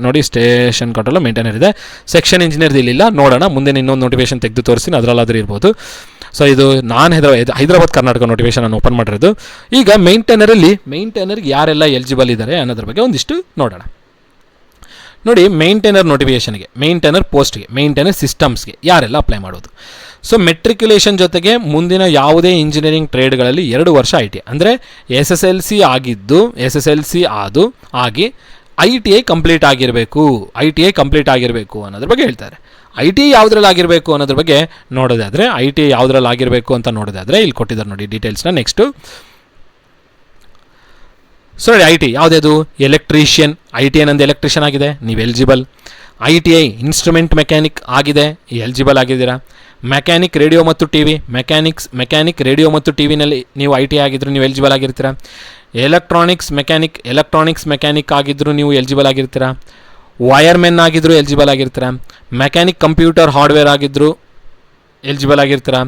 ನೋಡಿ, ಸ್ಟೇಷನ್ ಕಂಟ್ರೋಲ್ ಮೇಂಟೈನರ್ ಇದೆ, ಸೆಕ್ಷನ್ ಇಂಜಿನಿಯರ್ದು ಇಲ್ಲಿಲ್ಲ. ನೋಡೋಣ, ಮುಂದೆ ಇನ್ನೊಂದು ನೋಟಿಫಿಕೇಶನ್ ತೆಗೆದು ತೋರಿಸ್ತೀನಿ, ಅದರಲ್ಲಾದರೂ ಇರ್ಬೋದು. ಸೊ ಇದು ನಾನು ಹೈದರಾಬಾದ್ ಕರ್ನಾಟಕ ನೋಟಿಫಿಕೇಶನ್ ನಾನು ಓಪನ್ ಮಾಡಿರೋದು. ಈಗ ಮೇಂಟೈನರ್ಗೆ ಯಾರೆಲ್ಲ ಎಲಿಜಿಬಲ್ ಇದ್ದಾರೆ ಅನ್ನೋದ್ರ ಬಗ್ಗೆ ಒಂದಿಷ್ಟು ನೋಡೋಣ. ನೋಡಿ, ಮೇಂಟೈನರ್ ನೋಟಿಫಿಕೇಷನ್ಗೆ, ಮೇಂಟೈನರ್ ಪೋಸ್ಟ್ಗೆ, ಮೇಂಟೈನರ್ ಸಿಸ್ಟಮ್ಸ್ಗೆ ಯಾರೆಲ್ಲ ಅಪ್ಲೈ ಮಾಡೋದು. ಸೊ ಮೆಟ್ರಿಕ್ಯುಲೇಷನ್ ಜೊತೆಗೆ ಮುಂದಿನ ಯಾವುದೇ ಇಂಜಿನಿಯರಿಂಗ್ ಟ್ರೇಡ್ಗಳಲ್ಲಿ 2 ವರ್ಷ ITI ಅಂದರೆ SSLC ಆಗಿ ITI ಕಂಪ್ಲೀಟ್ ಆಗಿರಬೇಕು ಅನ್ನೋದ್ರ ಬಗ್ಗೆ ಹೇಳ್ತಾರೆ. ITI ಯಾವುದ್ರಲ್ಲಿ ಆಗಿರಬೇಕು ಅನ್ನೋದ್ರ ಬಗ್ಗೆ ನೋಡೋದಾದರೆ, ITI ಯಾವುದ್ರಲ್ಲಿ ಆಗಿರಬೇಕು ಅಂತ ನೋಡೋದಾದರೆ ಇಲ್ಲಿ ಕೊಟ್ಟಿದ್ದಾರೆ ನೋಡಿ ಡೀಟೇಲ್ಸ್ನ. ನೆಕ್ಸ್ಟು ಸೊ ITI ಯಾವುದೇದು, ಎಲೆಕ್ಟ್ರಿಷಿಯನ್. ITI ನಂದು ಎಲೆಕ್ಟ್ರಿಷಿಯನ್ ಆಗಿದೆ, ನೀವು ಎಲಿಜಿಬಲ್. ITI ಇನ್ಸ್ಟ್ರೂಮೆಂಟ್ ಮೆಕ್ಯಾನಿಕ್ ಆಗಿದೆ, ಎಲಿಜಿಬಲ್ ಆಗಿದ್ದೀರಾ. ಮೆಕ್ಯಾನಿಕ್ ರೇಡಿಯೋ ಮತ್ತು TV, ಮೆಕ್ಯಾನಿಕ್ ರೇಡಿಯೋ ಮತ್ತು TVನಲ್ಲಿ ನೀವು ITI ಆಗಿದ್ರು ನೀವು ಎಲಿಜಿಬಲ್ ಆಗಿರ್ತೀರಾ. ಎಲೆಕ್ಟ್ರಾನಿಕ್ಸ್ ಮೆಕ್ಯಾನಿಕ್ ಆಗಿದ್ರು ನೀವು ಎಲಿಜಿಬಲ್ ಆಗಿರ್ತೀರಾ. ವೈರ್ಮೆನ್ ಆಗಿದ್ರು ಎಲಿಜಿಬಲ್ ಆಗಿರ್ತೀರಾ. ಮೆಕ್ಯಾನಿಕ್ ಕಂಪ್ಯೂಟರ್ ಹಾರ್ಡ್ವೇರ್ ಆಗಿದ್ರು ಎಲಿಜಿಬಲ್ ಆಗಿರ್ತೀರಾ.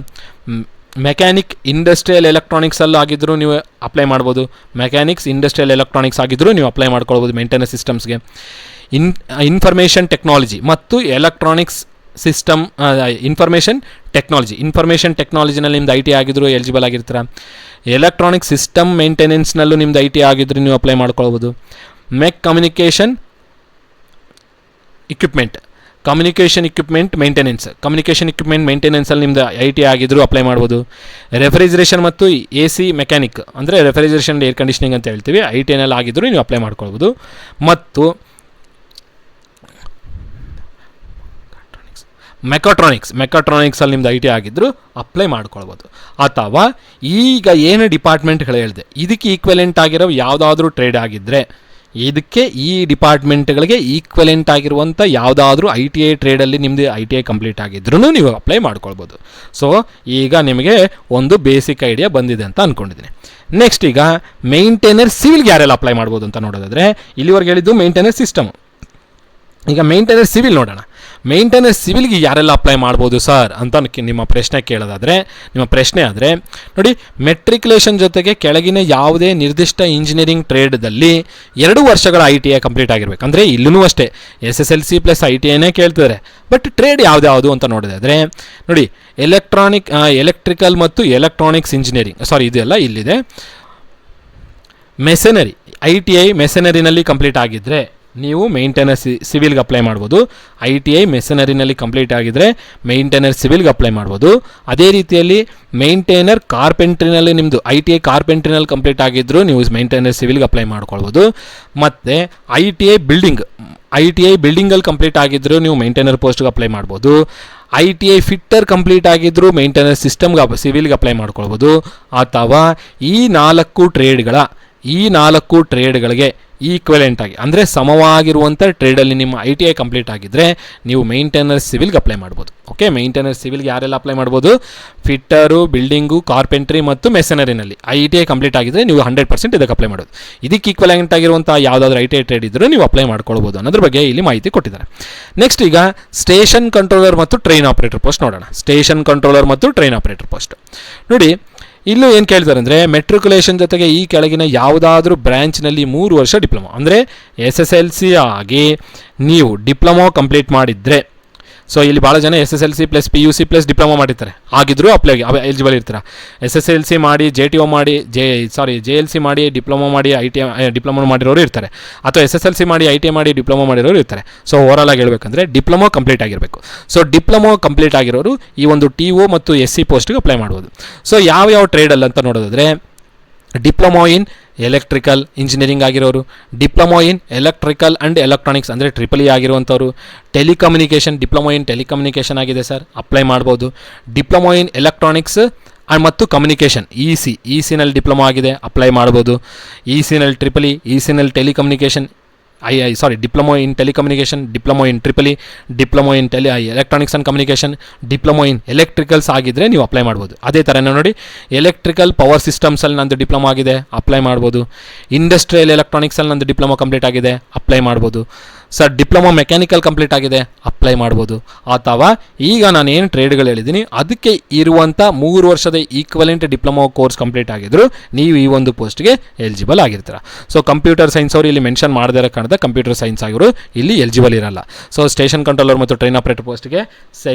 ಮೆಕ್ಯಾನಿಕ್ ಇಂಡಸ್ಟ್ರಿಯಲ್ ಎಲೆಕ್ಟ್ರಾನಿಕ್ಸಲ್ಲಿ ಆಗಿದ್ದರೂ ನೀವು ಅಪ್ಲೈ ಮಾಡ್ಬೋದು. ಮೆಕ್ಯಾನಿಕ್ಸ್ ಇಂಡಸ್ಟ್ರಿಯಲ್ ಎಲೆಕ್ಟ್ರಾನಿಕ್ಸ್ ಆಗಿದ್ದರೂ ನೀವು ಅಪ್ಲೈ ಮಾಡ್ಕೊಳ್ಬೋದು ಮೇಂಟೆನೆನ್ಸ್ ಸಿಸ್ಟಮ್ಸ್ಗೆ. ಇನ್ಫಾರ್ಮೇಷನ್ ಟೆಕ್ನಾಲಜಿ ಮತ್ತು ಎಲೆಕ್ಟ್ರಾನಿಕ್ಸ್ ಸಿಸ್ಟಮ್ ಇನ್ಫಾರ್ಮೇಷನ್ ಟೆಕ್ನಾಲಜಿನಲ್ಲಿ ನಿಮ್ದು ಐ ಟಿ ಆಗಿದ್ದರೂ ಎಲಿಜಿಬಲ್ ಆಗಿರ್ತೀರ. ಎಲೆಕ್ಟ್ರಾನಿಕ್ ಸಿಸ್ಟಮ್ ಮೇಂಟೆನೆನ್ಸ್ನಲ್ಲೂ ನಿಮ್ದು ಐ ಟಿ ಆಗಿದ್ದರೂ ನೀವು ಅಪ್ಲೈ ಮಾಡ್ಕೊಳ್ಬೋದು. ಕಮ್ಯುನಿಕೇಷನ್ ಇಕ್ವಿಪ್ಮೆಂಟ್ ಮೇಂಟೆನೆನ್ಸಲ್ಲಿ ನಿಮ್ದು ಐ ಟಿ ಆಗಿದ್ದರೂ ಅಪ್ಲೈ ಮಾಡ್ಬೋದು. ರೆಫ್ರಿಜರೇಷನ್ ಮತ್ತು ಎ ಸಿ ಮೆಕ್ಯಾನಿಕ್ ಅಂದರೆ ರೆಫ್ರಿಜರೇಷನ್ ಏರ್ ಕಂಡೀಷನಿಂಗ್ ಅಂತ ಹೇಳ್ತೀವಿ, ಐ ಟಿ ಎನಲ್ಲಿ ಆಗಿದ್ದರೂ ನೀವು ಅಪ್ಲೈ ಮಾಡ್ಕೊಳ್ಬೋದು. ಮತ್ತು ಮೆಕಾಟ್ರಾನಿಕ್ಸಲ್ಲಿ ನಿಮ್ದು ಐ ಟಿ ಆಗಿದ್ದರೂ ಅಪ್ಲೈ ಮಾಡ್ಕೊಳ್ಬೋದು. ಅಥವಾ ಈಗ ಏನು ಡಿಪಾರ್ಟ್ಮೆಂಟ್ಗಳು ಹೇಳಿದೆ ಇದಕ್ಕೆ ಈಕ್ವಲೆಂಟ್ ಆಗಿರೋ ಯಾವುದಾದ್ರೂ ಟ್ರೇಡ್ ಆಗಿದ್ದರೆ, ಇದಕ್ಕೆ ಈ ಡಿಪಾರ್ಟ್ಮೆಂಟ್ಗಳಿಗೆ ಈಕ್ವಲೆಂಟ್ ಆಗಿರುವಂಥ ಯಾವುದಾದ್ರೂ ಐ ಟಿ ಐ ಟ್ರೇಡಲ್ಲಿ ನಿಮ್ಮದು ಐ ಟಿ ಐ ಕಂಪ್ಲೀಟ್ ಆಗಿದ್ರೂ ನೀವು ಅಪ್ಲೈ ಮಾಡ್ಕೊಳ್ಬೋದು. ಸೊ ಈಗ ನಿಮಗೆ ಒಂದು ಬೇಸಿಕ್ ಐಡಿಯಾ ಬಂದಿದೆ ಅಂತ ಅಂದ್ಕೊಂಡಿದ್ದೀನಿ. ನೆಕ್ಸ್ಟ್ ಈಗ ಮೇಂಟೈನರ್ ಸಿವಿಲ್ಗೆ ಯಾರೆಲ್ಲ ಅಪ್ಲೈ ಮಾಡ್ಬೋದು ಅಂತ ನೋಡೋದಾದರೆ, ಇಲ್ಲಿವರೆಗೆ ಹೇಳಿದ್ದು ಮೇಂಟೈನರ್ ಸಿಸ್ಟಮು. ಈಗ ಮೇಂಟೈನರ್ ಸಿವಿಲ್ ನೋಡೋಣ. ಮೇಂಟೈನರ್ ಸಿವಿಲ್ಗೆ ಯಾರೆಲ್ಲ ಅಪ್ಲೈ ಮಾಡ್ಬೋದು ಸರ್ ಅಂತ ನಿಮ್ಮ ಪ್ರಶ್ನೆ ಆದರೆ ನೋಡಿ, ಮೆಟ್ರಿಕ್ಯುಲೇಷನ್ ಜೊತೆಗೆ ಕೆಳಗಿನ ಯಾವುದೇ ನಿರ್ದಿಷ್ಟ ಇಂಜಿನಿಯರಿಂಗ್ ಟ್ರೇಡ್ದಲ್ಲಿ 2 ವರ್ಷಗಳ ಐ ಟಿ ಐ ಕಂಪ್ಲೀಟ್ ಆಗಿರಬೇಕು. ಅಂದರೆ ಇಲ್ಲೂ ಅಷ್ಟೇ SSLC ಪ್ಲಸ್ ಐ ಟಿ ಐನೇ ಕೇಳ್ತಿದ್ದಾರೆ. ಬಟ್ ಟ್ರೇಡ್ ಯಾವುದು ಅಂತ ನೋಡೋದಾದರೆ ನೋಡಿ, ಎಲೆಕ್ಟ್ರಿಕಲ್ ಮತ್ತು ಎಲೆಕ್ಟ್ರಾನಿಕ್ಸ್ ಇಂಜಿನಿಯರಿಂಗ್, ಇದೆಲ್ಲ ಇಲ್ಲಿದೆ. ಮೆಸನರಿ ಐ ಟಿ ಐ ಮೆಸನರಿನಲ್ಲಿ ಕಂಪ್ಲೀಟ್ ಆಗಿದ್ದರೆ ನೀವು ಮೇಂಟೈನರ್ ಸಿವಿಲ್ಗೆ ಅಪ್ಲೈ ಮಾಡ್ಬೋದು. ಐ ಟಿ ಐ ಮೆಸನರಿನಲ್ಲಿ ಕಂಪ್ಲೀಟ್ ಆಗಿದ್ದರೆ ಮೇಂಟೈನರ್ ಸಿವಿಲ್ಗೆ ಅಪ್ಲೈ ಮಾಡ್ಬೋದು. ಅದೇ ರೀತಿಯಲ್ಲಿ ಮೇಂಟೈನರ್ ಕಾರ್ಪೆಂಟ್ರಿನಲ್ಲಿ ನಿಮ್ಮದು ಐ ಟಿ ಐ ಕಾರ್ಪೆಂಟ್ರಿನಲ್ಲಿ ಕಂಪ್ಲೀಟ್ ಆಗಿದ್ದರೂ ನೀವು ಮೇಂಟೈನರ್ ಸಿವಿಲ್ಗೆ ಅಪ್ಲೈ ಮಾಡ್ಕೊಳ್ಬೋದು. ಮತ್ತು ಐ ಟಿ ಐ ಬಿಲ್ಡಿಂಗಲ್ಲಿ ಕಂಪ್ಲೀಟ್ ಆಗಿದ್ದರೂ ನೀವು ಮೇಂಟೈನರ್ ಪೋಸ್ಟ್ಗೆ ಅಪ್ಲೈ ಮಾಡ್ಬೋದು. I T I fitter complete ಆಗಿದ್ದರೂ ಮೇಂಟೈನರ್ ಸಿವಿಲ್ಗೆ ಅಪ್ಲೈ ಮಾಡ್ಕೊಳ್ಬೋದು. ಅಥವಾ ಈ 4 ಟ್ರೇಡ್ಗಳಿಗೆ ಈಕ್ವಲೆಂಟ್ ಆಗಿ ಅಂದರೆ ಸಮವಾಗಿರುವಂಥ ಟ್ರೇಡಲ್ಲಿ ನಿಮ್ಮ ಐ ಟಿ ಐ ಕಂಪ್ಲೀಟ್ ಆಗಿದ್ದರೆ ನೀವು ಮೇಂಟೈನರ್ ಸಿವಿಲ್ಗೆ ಅಪ್ಲೈ ಮಾಡ್ಬೋದು. ಓಕೆ, ಮೇಂಟೈನರ್ ಸಿವಿಲ್ಗೆ ಯಾರೆಲ್ಲ ಅಪ್ಲೈ ಮಾಡ್ಬೋದು? ಫಿಟ್ಟರು, ಬಿಲ್ಡಿಂಗು, ಕಾರ್ಪೆಂಟ್ರಿ ಮತ್ತು ಮೆಸನರಿನಲ್ಲಿ ಐ ಟಿ ಐ ಕಂಪ್ಲೀಟ್ ಆಗಿದ್ದರೆ ನೀವು 100% ಇದಕ್ಕೆ ಅಪ್ಲೈ ಮಾಡೋದು. ಇದಕ್ಕೆ ಈಕ್ವಲೆಂಟ್ ಆಗಿರುವಂಥ ಯಾವುದಾದ್ರೂ ಐ ಟಿ ಐ ಟ್ರೇಡ್ ಇದ್ದರೂ ನೀವು ಅಪ್ಲೈ ಮಾಡ್ಕೊಳ್ಬೋದು ಅನ್ನೋದ್ರ ಬಗ್ಗೆ ಇಲ್ಲಿ ಮಾಹಿತಿ ಕೊಟ್ಟಿದ್ದಾರೆ. ನೆಕ್ಸ್ಟ್ ಈಗ ಸ್ಟೇಷನ್ ಕಂಟ್ರೋಲರ್ ಮತ್ತು ಟ್ರೈನ್ ಆಪರೇಟರ್ ಪೋಸ್ಟ್ ನೋಡೋಣ. ಸ್ಟೇಷನ್ ಕಂಟ್ರೋಲರ್ ಮತ್ತು ಟ್ರೈನ್ ಆಪರೇಟರ್ ಪೋಸ್ಟ್ ನೋಡಿ, ಇಲ್ಲೂ ಏನು ಕೇಳ್ತಾರೆ ಅಂದರೆ, ಮೆಟ್ರಿಕ್ಯುಲೇಷನ್ ಜೊತೆಗೆ ಈ ಕೆಳಗಿನ ಯಾವುದಾದ್ರೂ ಬ್ರ್ಯಾಂಚ್ನಲ್ಲಿ 3 ವರ್ಷ ಡಿಪ್ಲೊಮಾ ಅಂದರೆ SSLC ಆಗಿ ನೀವು ಡಿಪ್ಲೊಮಾ ಕಂಪ್ಲೀಟ್ ಮಾಡಿದರೆ, ಸೊ ಇಲ್ಲಿ ಭಾಳ ಜನ SSLC plus PUC plus diploma ಮಾಡಿರ್ತಾರೆ, ಆಗಿದ್ದರೂ ಎಲಿಜಿಬಲ್ ಇರ್ತಾರೆ. SSLC ಮಾಡಿ JTO ಮಾಡಿ JLC ಮಾಡಿ ಡಿಪ್ಲೊಮಾ ಮಾಡಿ ಡಿಪ್ಲೊಮಾ ಮಾಡಿರೋರು ಇರ್ತಾರೆ, ಅಥವಾ SSLC ಮಾಡಿ ITI ಮಾಡಿ ಡಿಪ್ಲೊಮಾ ಮಾಡಿರೋರು ಇರ್ತಾರೆ. ಸೊ ಓವರಾಲ್ ಆಗಿ ಹೇಳ್ಬೇಕಂದ್ರೆ ಡಿಪ್ಲೊಮಾ ಕಂಪ್ಲೀಟ್ ಆಗಿರಬೇಕು. ಸೊ ಡಿಪ್ಲೊಮಾ ಕಂಪ್ಲೀಟ್ ಆಗಿರೋರು ಈ ಒಂದು TO ಮತ್ತು SC ಪೋಸ್ಟ್ಗೆ ಅಪ್ಲೈ ಮಾಡ್ಬೋದು. ಸೊ ಯಾವ ಟ್ರೇಡಲ್ಲಿ ಅಂತ ನೋಡೋದಾದರೆ, ಡಿಪ್ಲೊಮಾ ಇನ್ ಎಲೆಕ್ಟ್ರಿಕಲ್ ಇಂಜಿನಿಯರಿಂಗ್ ಆಗಿರೋರು, diploma in electrical and electronics ಅಂದರೆ EEE ಆಗಿರುವಂಥವ್ರು, ಡಿಪ್ಲೊಮಾ ಇನ್ ಟೆಲಿಕಮ್ಯುನಿಕೇಷನ್ ಆಗಿದೆ ಸರ್, ಅಪ್ಲೈ ಮಾಡ್ಬೋದು. ಡಿಪ್ಲೊಮಾ ಇನ್ ಎಲೆಕ್ಟ್ರಾನಿಕ್ಸ್ ಮತ್ತು ಕಮ್ಯುನಿಕೇಷನ್ ಇ ಸಿನಲ್ಲಿ ಡಿಪ್ಲೊಮಾ ಆಗಿದೆ, ಅಪ್ಲೈ ಮಾಡ್ಬೋದು. ಇ ಸಿನಲ್ಲಿ EEE, ಇ ಸಿನಲ್ಲಿ telecommunication diploma in telecommunication, diploma in EEE, diploma in electronics and communication, diploma in electricals ಆಗಿದ್ದರೆ ನೀವು ಅಪ್ಲೈ ಮಾಡ್ಬೋದು. ಅದೇ ಥರನೇ ನೋಡಿ, ಎಲೆಕ್ಟ್ರಿಕಲ್ ಪವರ್ ಸಿಸ್ಟಮ್ಸಲ್ಲಿ ನಂದು ಡಿಪ್ಲೊಮಾ ಆಗಿದೆ, ಅಪ್ಲೈ ಮಾಡ್ಬೋದು. ಇಂಡಸ್ಟ್ರಿಯಲ್ ಎಲೆಕ್ಟ್ರಾನಿಕ್ಸಲ್ಲಿ ನಂದು ಡಿಪ್ಲೊಮಾ ಕಂಪ್ಲೀಟ್ ಆಗಿದೆ, ಅಪ್ಲೈ ಮಾಡ್ಬೋದು. ಸರ್ ಡಿಪ್ಲೊಮಾ ಮೆಕ್ಯಾನಿಕಲ್ ಕಂಪ್ಲೀಟ್ ಆಗಿದೆ, ಅಪ್ಲೈ ಮಾಡ್ಬೋದು. ಅಥವಾ ಈಗ ನಾನು ಏನು ಟ್ರೇಡ್ಗಳು ಹೇಳಿದ್ದೀನಿ ಅದಕ್ಕೆ ಇರುವಂಥ 3 ವರ್ಷದ ಈಕ್ವಲೆಂಟ್ ಡಿಪ್ಲೊಮಾ ಕೋರ್ಸ್ ಕಂಪ್ಲೀಟ್ ಆಗಿದ್ರು ನೀವು ಈ ಒಂದು ಪೋಸ್ಟ್ಗೆ ಎಲಿಜಿಬಲ್ ಆಗಿರ್ತೀರ. ಸೊ ಕಂಪ್ಯೂಟರ್ ಸೈನ್ಸ್ ಅವರು ಇಲ್ಲಿ ಮೆನ್ಷನ್ ಮಾಡದೇ ಇರೋ ಕಾರಣದ ಕಂಪ್ಯೂಟರ್ ಸೈನ್ಸ್ ಆಗಿರೋ ಇಲ್ಲಿ ಎಲಿಜಿಬಲ್ ಇರಲ್ಲ. ಸೊ ಸ್ಟೇಷನ್ ಕಂಟ್ರೋಲರ್ ಮತ್ತು ಟ್ರೈನ್ ಆಪರೇಟರ್ ಪೋಸ್ಟ್ಗೆ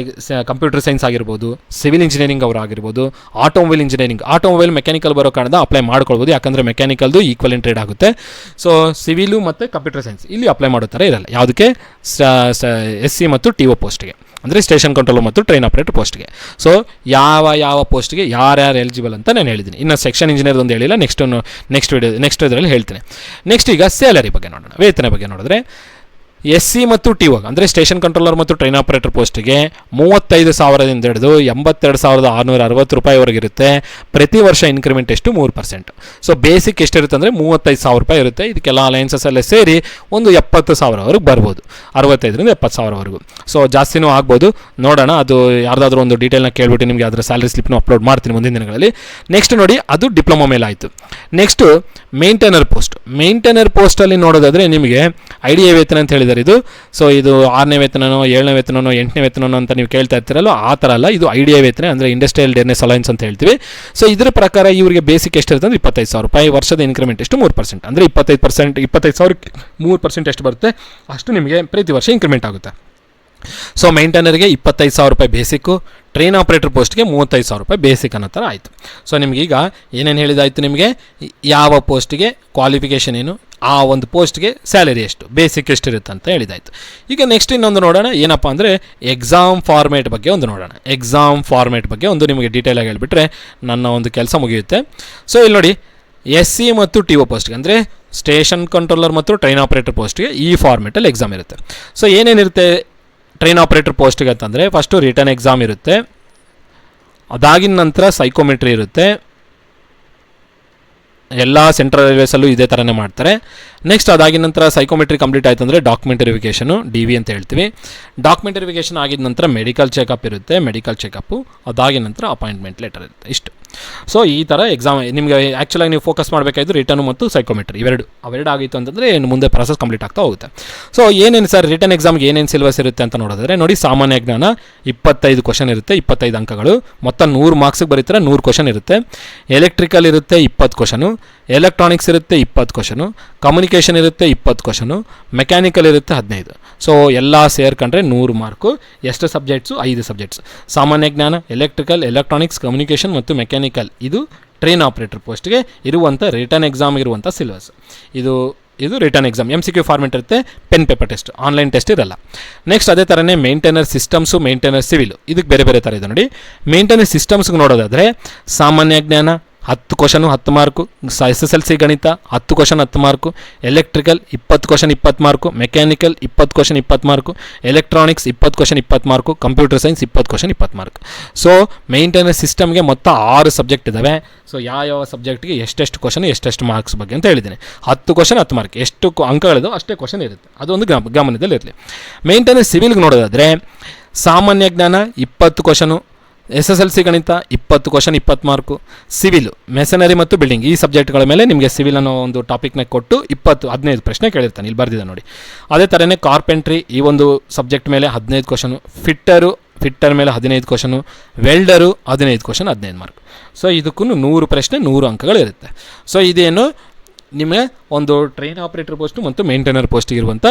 ಕಂಪ್ಯೂಟರ್ ಸೈನ್ಸ್ ಆಗಿರ್ಬೋದು, ಸಿವಿಲ್ ಇಂಜಿನಿಯರಿಂಗ್ ಅವರು ಆಗಿರ್ಬೋದು, ಆಟೋಮೊಬೈಲ್ ಮೆಕ್ಯಾನಿಕಲ್ ಬರೋ ಕಾರಣದ ಅಪ್ಲೈ ಮಾಡ್ಕೊಳ್ಬೋದು, ಯಾಕಂದರೆ ಮೆಕ್ಯಾನಿಕಲ್ದು ಈಕ್ವಲೆಂಟ್ ಟ್ರೇಡ್ ಆಗುತ್ತೆ. ಸೊ ಸಿವಿಲು ಮತ್ತು ಕಂಪ್ಯೂಟರ್ ಸೈನ್ಸ್ ಇಲ್ಲಿ ಅಪ್ಲೈ ಮಾಡೋ ಥರ ಇರಲ್ಲ. ಯಾವುದಕ್ಕೆ? SC ಮತ್ತು TO ಪೋಸ್ಟ್ಗೆ, ಅಂದರೆ ಸ್ಟೇಷನ್ ಕಂಟ್ರೋಲರ್ ಮತ್ತು ಟ್ರೈನ್ ಆಪರೇಟರ್ ಪೋಸ್ಟ್ಗೆ. ಸೊ ಯಾವ ಪೋಸ್ಟ್ಗೆ ಯಾರ್ಯಾರು ಎಲಿಜಿಬಲ್ ಅಂತ ನಾನು ಹೇಳಿದ್ದೀನಿ. ಇನ್ನು ಸೆಕ್ಷನ್ ಇಂಜಿನಿಯರ್ ಒಂದು ಹೇಳಿಲ್ಲ, ನೆಕ್ಸ್ಟ್ ಇದರಲ್ಲಿ ಹೇಳ್ತೀನಿ. ನೆಕ್ಸ್ಟ್ ಈಗ ಸ್ಯಾಲರಿ ಬಗ್ಗೆ ನೋಡೋಣ, ವೇತನ ಬಗ್ಗೆ ನೋಡಿದ್ರೆ SC ಮತ್ತು TO ಅಂದರೆ ಸ್ಟೇಷನ್ ಕಂಟ್ರೋಲರ್ ಮತ್ತು ಟ್ರೈನ್ ಆಪರೇಟರ್ ಪೋಸ್ಟ್ಗೆ 35,000ದಿಂದ ಹಿಡಿದು 82,660 ರೂಪಾಯಿವರೆಗೆ ಇರುತ್ತೆ. ಪ್ರತಿ ವರ್ಷ ಇನ್ಕ್ರಿಮೆಂಟ್ ಎಷ್ಟು? 3%. ಸೊ ಬೇಸಿಕ್ ಎಷ್ಟಿರುತ್ತೆ ಅಂದರೆ 35,000 ರೂಪಾಯಿ ಇರುತ್ತೆ. ಇದಕ್ಕೆಲ್ಲ ಅಲೈನ್ಸಸ್ ಎಲ್ಲ ಸೇರಿ ಒಂದು 70,000ವರೆಗೆ ಬರ್ಬೋದು, 65ರಿಂದ 70,000ವರೆಗೂ. ಸೊ ಜಾಸ್ತಿನೂ ಆಗ್ಬೋದು, ನೋಡೋಣ. ಅದು ಯಾರ್ದಾದ್ರೂ ಒಂದು ಡೀಟೇಲ್ನ ಕೇಳ್ಬಿಟ್ಟು ನಿಮಗೆ ಅದರ ಸ್ಯಾಲರಿ ಸ್ಲಿಪ್ನು ಅಪ್ಲೋಡ್ ಮಾಡ್ತೀನಿ ಮುಂದಿನ ದಿನಗಳಲ್ಲಿ. ನೆಕ್ಸ್ಟ್ ನೋಡಿ, ಅದು ಡಿಪ್ಲೊಮಾ ಮೇಲೆ ಆಯಿತು. ನೆಕ್ಸ್ಟು ಮೇಂಟೈನರ್ ಪೋಸ್ಟಲ್ಲಿ ನೋಡೋದಾದರೆ ನಿಮಗೆ IDA ವೇತನ ಅಂತ ಹೇಳಿದರೆ ಸರ್ಕ್ಯುಲರ್ ಇದು. ಸೊ ಇದು 6ನೇ ವೇತನನೋ 7ನೇ ವೇತನನೋ 8ನೇ ವೇತನನೋ ಅಂತ ನೀವು ಕೇಳ್ತಾ ಇರ್ತೀರಲ್ಲ, ಆ ಥರ ಅಲ್ಲ. ಇದು ಐಡಿಯಾ ವೇತನ ಅಂದರೆ ಇಂಡಸ್ಟ್ರಿಯಲ್ ಡೇರ್ನೆಸ್ ಅಲೈನ್ಸ್ ಅಂತ ಹೇಳ್ತೀವಿ. ಸೊ ಇದರ ಪ್ರಕಾರ ಇವರಿಗೆ ಬೇಸಿಕ್ ಎಷ್ಟಿರುತ್ತೆ ಅಂದರೆ 25,000 ರೂಪಾಯಿ. ವರ್ಷದ ಇನ್ಕ್ರಿಮೆಂಟ್ ಎಷ್ಟು 3%, ಅಂದರೆ 25,000ಕ್ಕೆ 3% ಎಷ್ಟು ಬರುತ್ತೆ ಅಷ್ಟು ನಿಮಗೆ ಪ್ರತಿ ವರ್ಷ ಇನ್ಕ್ರಿಮೆಂಟ್ ಆಗುತ್ತೆ. ಸೊ ಮೇಂಟೈನರ್ಗೆ 25,000 ರೂಪಾಯಿ ಬೇಸಿಕ್ಕು, ಟ್ರೈನ್ ಆಪ್ರೇಟರ್ ಪೋಸ್ಟ್ಗೆ 35,000 ರೂಪಾಯಿ ಬೇಸಿಕ್ ಅನ್ನೋ ಥರ ಆಯಿತು. ಸೊ ನಿಮಗೀಗ ಏನೇನು ಹೇಳಿದಾಯಿತು, ನಿಮಗೆ ಯಾವ ಪೋಸ್ಟಿಗೆ ಕ್ವಾಲಿಫಿಕೇಷನ್ ಏನು, ಆ ಒಂದು ಪೋಸ್ಟ್ಗೆ ಸ್ಯಾಲರಿ ಎಷ್ಟು, ಬೇಸಿಕ್ ಎಷ್ಟಿರುತ್ತೆ ಅಂತ ಹೇಳಿದಾಯಿತು. ಈಗ ನೆಕ್ಸ್ಟ್ ಇನ್ನೊಂದು ನೋಡೋಣ, ಏನಪ್ಪ ಅಂದರೆ ಎಕ್ಸಾಮ್ ಫಾರ್ಮೇಟ್ ಬಗ್ಗೆ ಒಂದು ನೋಡೋಣ. ಎಕ್ಸಾಮ್ ಫಾರ್ಮೇಟ್ ಬಗ್ಗೆ ಒಂದು ನಿಮಗೆ ಡೀಟೇಲಾಗಿ ಹೇಳಿಬಿಟ್ರೆ ನನ್ನ ಒಂದು ಕೆಲಸ ಮುಗಿಯುತ್ತೆ. ಸೊ ಇಲ್ಲಿ ನೋಡಿ, SC ಮತ್ತು TO ಪೋಸ್ಟ್ಗೆ ಅಂದರೆ ಸ್ಟೇಷನ್ ಕಂಟ್ರೋಲರ್ ಮತ್ತು ಟ್ರೈನ್ ಆಪ್ರೇಟರ್ ಪೋಸ್ಟ್ಗೆ ಈ ಫಾರ್ಮೇಟಲ್ಲಿ ಎಕ್ಸಾಮ್ ಇರುತ್ತೆ. ಸೊ ಏನೇನಿರುತ್ತೆ ಟ್ರೈನ್ ಆಪ್ರೇಟರ್ ಪೋಸ್ಟ್ಗೆ ಅಂತಂದರೆ, ಫಸ್ಟು ರಿಟರ್ನ್ ಎಕ್ಸಾಮ್ ಇರುತ್ತೆ, ಅದಾಗಿನ ನಂತರ ಸೈಕೋಮೆಟ್ರಿ ಇರುತ್ತೆ. ಎಲ್ಲ ಸೆಂಟ್ರಲ್ ರೈಲ್ವೇಸಲ್ಲೂ ಇದೇ ಥರನೇ ಮಾಡ್ತಾರೆ. ನೆಕ್ಸ್ಟ್ ಅದಾಗಿದ ನಂತರ ಸೈಕೋಮೆಟ್ರಿ ಕಂಪ್ಲೀಟ್ ಆಯಿತು ಅಂದರೆ ಡಾಕ್ಯುಮೆಂಟ್ ವೆರಿಫಿಕೇಷನು, DV ಅಂತ ಹೇಳ್ತೀವಿ. ಡಾಕ್ಯುಮೆಂಟ್ ವೆರಿಫಿಕೇಷನ್ ಆಗಿದ ನಂತರ ಮೆಡಿಕಲ್ ಚೆಕಪ್ ಇರುತ್ತೆ. ಮೆಡಿಕಲ್ ಚೆಕಪ್ಪು ಅದಾಗಿದ ನಂತರ ಅಪಾಯಿಂಟ್ಮೆಂಟ್ ಲೆಟರ್ ಇರುತ್ತೆ. ಇಷ್ಟು. ಸೊ ಈ ಥರ ಎಕ್ಸಾಮ್ ನಿಮಗೆ ಆ್ಯಕ್ಚುಲಾಗಿ ನೀವು ಫೋಕಸ್ ಮಾಡಬೇಕಾಯ್ತು ರಿಟರ್ನು ಮತ್ತು ಸೈಕೋಮೆಟ್ರಿ ಅವೆರಡು ಆಗಿತ್ತು ಅಂತಂದರೆ ಇನ್ನು ಮುಂದೆ ಪ್ರೊಸೆಸ್ ಕಂಪ್ಲೀಟ್ ಆಗ್ತಾ ಹೋಗುತ್ತೆ. ಸೊ ಏನೇನು ಸರ್ ರಿಟರ್ನ್ ಎಕ್ಸಾಮ್ಗೆ ಏನೇನು ಸಿಲೆಬಸ್ ಇರುತ್ತೆ ಅಂತ ನೋಡಿದ್ರೆ ನೋಡಿ, ಸಾಮಾನ್ಯ ಜ್ಞಾನ 25 ಕ್ವಶನ್ ಇರುತ್ತೆ, 25 ಅಂಕಗಳು, ಮೊತ್ತ 100 ಮಾರ್ಕ್ಸಿಗೆ ಬರೀತಾರೆ, 100 ಕ್ವಶನ್ ಇರುತ್ತೆ. ಎಲೆಕ್ಟ್ರಿಕಲ್ ಇರುತ್ತೆ 20 ಕ್ವಶನು, ಎಲೆಕ್ಟ್ರಾನಿಕ್ಸ್ ಇರುತ್ತೆ 20 ಕ್ವಶನು, ಕಮ್ಯುನಿಕೇಷನ್ ಇರುತ್ತೆ 20 ಕ್ವಶನು, ಮೆಕ್ಯಾನಿಕಲ್ ಇರುತ್ತೆ 15. ಸೊ ಎಲ್ಲ ಸೇರ್ಕೊಂಡ್ರೆ 100 ಮಾರ್ಕು. ಎಷ್ಟು ಸಬ್ಜೆಕ್ಟ್ಸು? 5 ಸಬ್ಜೆಕ್ಟ್ಸ್. ಸಾಮಾನ್ಯ ಜ್ಞಾನ, ಎಲೆಕ್ಟ್ರಿಕಲ್, ಎಲೆಕ್ಟ್ರಾನಿಕ್ಸ್, ಕಮ್ಯುನಿಕೇಷನ್ ಮತ್ತು ಮೆಕ್ಯಾನಿಕಲ್. ಇದು ಟ್ರೈನ್ ಆಪ್ರೇಟರ್ ಪೋಸ್ಟ್ಗೆ ಇರುವಂಥ ರಿಟರ್ನ್ ಎಕ್ಸಾಮ್ ಇರುವಂಥ ಸಿಲೆಬಸ್. ಇದು ರಿಟರ್ನ್ ಎಕ್ಸಾಮ್. MCQ ಫಾರ್ಮೆಟ್ ಇರುತ್ತೆ, pen paper test, online test ಇರಲ್ಲ. ನೆಕ್ಸ್ಟ್ ಅದೇ ಥರನೇ ಮೇಂಟೈನರ್ ಸಿಸ್ಟಮ್ಸು, ಮೇಂಟೈನರ್ ಸಿವಿಲು, ಇದಕ್ಕೆ ಬೇರೆ ಬೇರೆ ಥರ ಇದೆ ನೋಡಿ. ಮೇಂಟೈನರ್ ಸಿಸ್ಟಮ್ಸ್ಗೆ ನೋಡೋದಾದರೆ ಸಾಮಾನ್ಯ ಜ್ಞಾನ 10 ಕ್ವಶನು 10 ಮಾರ್ಕು, SSLC ಗಣಿತ 10 question 10 mark, electrical 20 question 20 mark, mechanical 20 question 20 mark, electronics 20 question 20 mark, computer science 20 question 20 mark. So maintainer ಸಿಸ್ಟಮ್ಗೆ ಮೊತ್ತ 6 ಸಬ್ಜೆಕ್ಟ್ ಇದ್ದಾವೆ. ಸೊ ಯಾವ ಸಬ್ಜೆಕ್ಟ್ಗೆ ಎಷ್ಟೆಷ್ಟು ಕ್ವಶನ್ ಎಷ್ಟೆಷ್ಟು ಮಾರ್ಕ್ಸ್ ಬಗ್ಗೆ ಅಂತ ಹೇಳಿದ್ದೀನಿ. 10 ಕ್ವಶನ್ 10 ಮಾರ್ಕ್, ಎಷ್ಟು ಅಂಕಗಳಿದೋ ಅಷ್ಟೇ ಕ್ವಶನ್ ಇರುತ್ತೆ, ಅದೊಂದು ಗಮನದಲ್ಲಿರಲಿ. ಮೇಂಟೈನರ್ ಸಿವಿಲ್ಗೆ ನೋಡೋದಾದರೆ ಸಾಮಾನ್ಯ ಜ್ಞಾನ 20 ಕ್ವಶನು, SSLC ಗಣಿತ 20 ಕ್ವಶನ್ 20 ಮಾರ್ಕು, ಸಿವಿಲು ಮೆಸನರಿ ಮತ್ತು ಬಿಲ್ಡಿಂಗ್ ಈ ಸಬ್ಜೆಕ್ಟ್ಗಳ ಮೇಲೆ ನಿಮಗೆ ಸಿವಿಲ್ ಅನ್ನೋ ಒಂದು ಟಾಪಿಕ್ನ ಕೊಟ್ಟು 15 ಪ್ರಶ್ನೆ ಕೇಳಿರ್ತಾನೆ, ಇಲ್ಲಿ ಬರ್ದಿದೆ ನೋಡಿ. ಅದೇ ಥರನೇ ಕಾರ್ಪೆಂಟ್ರಿ ಈ ಒಂದು ಸಬ್ಜೆಕ್ಟ್ ಮೇಲೆ 15 ಕ್ವಶನು, ಫಿಟ್ಟರ್ ಮೇಲೆ 15 ಕ್ವಶನು, ವೆಲ್ಡರು 15 ಕ್ವಶನ್ 15 ಮಾರ್ಕ್. ಸೊ ಇದಕ್ಕೂ 100 ಪ್ರಶ್ನೆ 100 ಅಂಕಗಳಿರುತ್ತೆ. ಸೊ ಇದೇನು ನಿಮಗೆ ಒಂದು ಟ್ರೈನ್ ಆಪ್ರೇಟರ್ ಪೋಸ್ಟು ಮತ್ತು ಮೇಂಟೈನರ್ ಪೋಸ್ಟಿಗೆ ಇರುವಂಥ